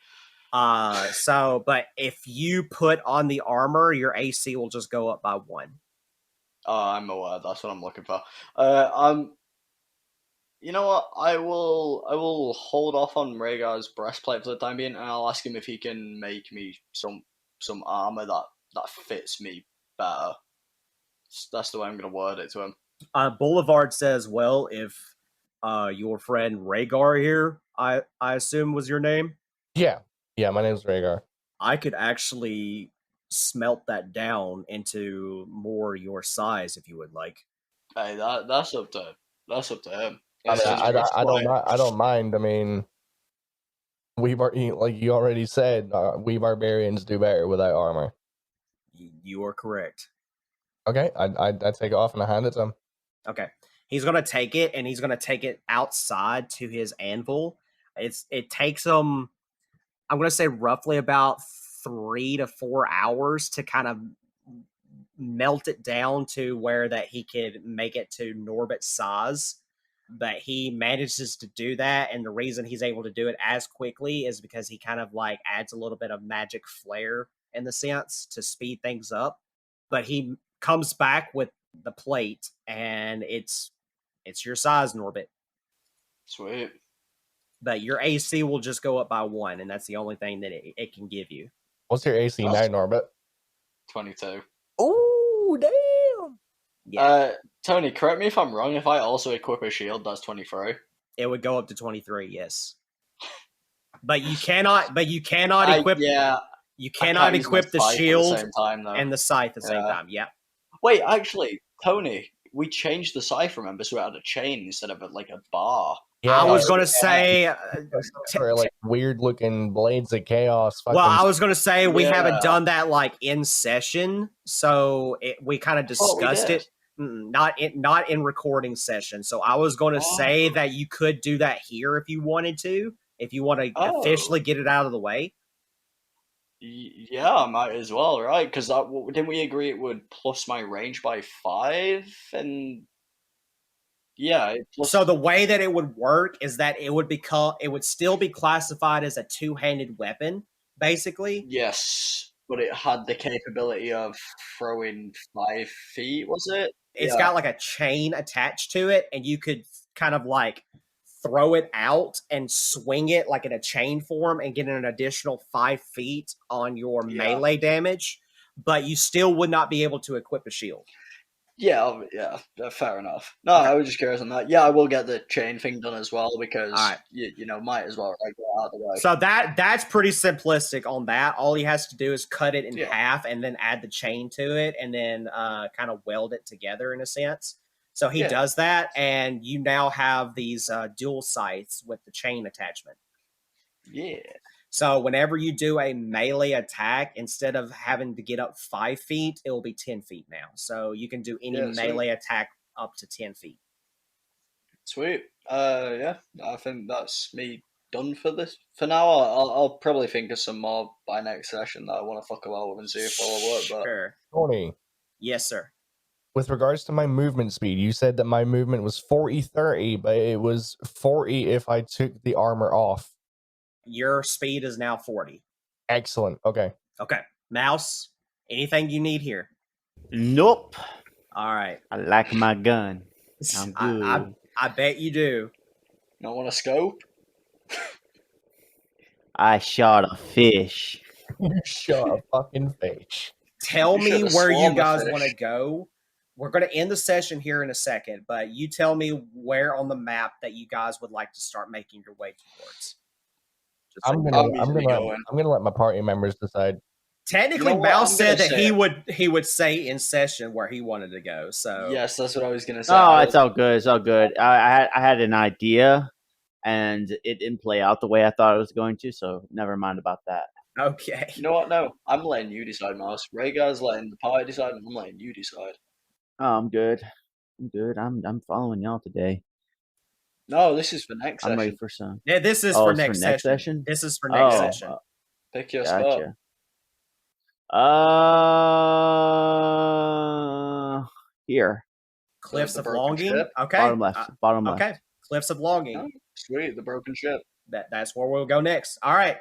But if you put on the armor, your AC will just go up by 1. I'm aware. That's what I'm looking for. You know what? I will hold off on Rhaegar's breastplate for the time being, and I'll ask him if he can make me some armor that fits me better. That's the way I'm gonna word it to him. Boulevard says, "Well, if your friend Rhaegar here, I assume was your name. Yeah, my name's Rhaegar. I could actually smelt that down into more your size if you would like." Hey, that's up to him. I don't mind. I mean, like you already said, we barbarians do better without armor. You are correct. Okay, I take it off and I hand it to him. Okay, he's gonna take it and he's gonna take it outside to his anvil. It takes him, I'm gonna say, roughly about 3 to 4 hours to kind of melt it down to where that he could make it to Norbit's size. But he manages to do that, and the reason he's able to do it as quickly is because he kind of like adds a little bit of magic flair in the sense to speed things up. But he comes back with the plate, and it's your size, Norbit. Sweet. But your AC will just go up by 1, and that's the only thing that it can give you. What's your AC now, Norbit? 22. Ooh, damn. Yeah. Tony, correct me if I'm wrong. If I also equip a shield, that's 23. It would go up to 23, yes. But you cannot equip. Yeah. You cannot equip the shield at the same time, though. and the scythe at the same time. Yeah. Wait, actually, Tony, we changed the scythe, remember? So it had a chain instead of like a bar. Yeah, I was going to say for like weird looking blades of chaos. Well, I was going to say we haven't done that like in session, so we kind of discussed it. Not in recording session. So I was going to say that you could do that here if you wanted to, if you want to officially get it out of the way. Yeah, I might as well, right? Because didn't we agree it would plus my range by 5? And yeah. So the way that it would work is that it would still be classified as a two-handed weapon, basically. Yes, but it had the capability of throwing 5 feet, was it? It's got like a chain attached to it, and you could kind of like throw it out and swing it like in a chain form and get an additional 5 feet on your melee damage, but you still would not be able to equip a shield. Yeah, fair enough. No, I was just curious on that. Yeah, I will get the chain thing done as well because you know, might as well get out of the way. So that's pretty simplistic on that. All he has to do is cut it in half and then add the chain to it and then kind of weld it together in a sense. So he does that, and you now have these dual scythes with the chain attachment. Yeah. So whenever you do a melee attack, instead of having to get up 5 feet, it will be 10 feet now. So you can do any melee attack up to 10 feet. Sweet. Yeah, I think that's me done for this. For now, I'll probably think of some more by next session that I want to fuck about with and see if it'll work. But sure. Tony. Yes, sir. With regards to my movement speed, you said that my movement was 40-30, but it was 40 if I took the armor off. Your speed is now 40. Excellent. Okay. Mouse, anything you need here? Nope. All right. I like my gun. I'm good. I bet you do. Not want a scope? I shot a fish. Shut a fucking face. Tell You me should've where you sworn the guys finish. want to go. We're going to end the session here in a second, but you tell me where on the map that you guys would like to start making your way towards. Just I'm like- gonna let my party members decide. Technically, You know what? Mal I'm said gonna that say he would say in session where he wanted to go. So Yes, that's what I was gonna say. Oh, it's all good. It's all good. I had an idea, and it didn't play out the way I thought it was going to. So never mind about that. okay. You know what? No, I'm letting you decide, Mouse. Rhaegar's letting the party decide, and I'm letting you decide. Oh, I'm good. I'm good. I'm following y'all today. No, this is for next I'm session. ready for some. Yeah, this is Oh, for it's next session. session. This is for next Oh, session. Pick your spot. gotcha. Here, Cliffs The of broken Longing. ship? Okay. bottom left. Bottom left. Okay. Cliffs of Longing. Oh, sweet, the broken ship. That's where we'll go next. All right.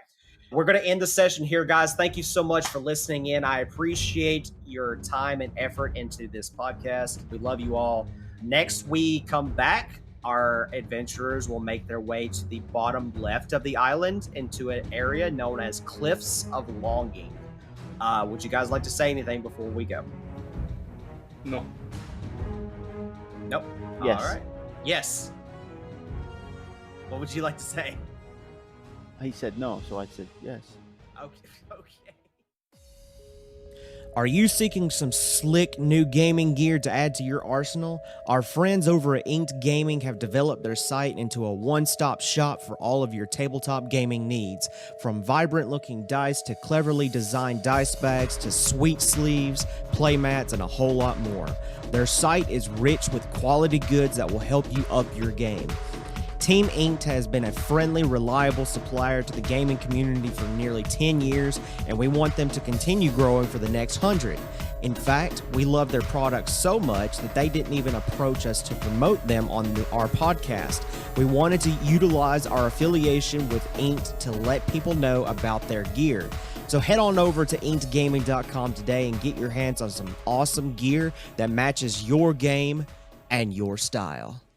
We're going to end the session here, guys. Thank you so much for listening in. I appreciate your time and effort into this podcast. We love you all. Next we come back, our adventurers will make their way to the bottom left of the island into an area known as Cliffs of Longing. Would you guys like to say anything before we go? No. Nope. Yes. All right. Yes. What would you like to say? He said no, so I said yes. Okay. Are you seeking some slick new gaming gear to add to your arsenal? Our friends over at Inked Gaming have developed their site into a one-stop shop for all of your tabletop gaming needs. From vibrant-looking dice to cleverly designed dice bags to sweet sleeves, playmats, and a whole lot more. Their site is rich with quality goods that will help you up your game. Team Inked has been a friendly, reliable supplier to the gaming community for nearly 10 years, and we want them to continue growing for the next 100. In fact, we love their products so much that they didn't even approach us to promote them on our podcast. We wanted to utilize our affiliation with Inked to let people know about their gear. So head on over to inkedgaming.com today and get your hands on some awesome gear that matches your game and your style.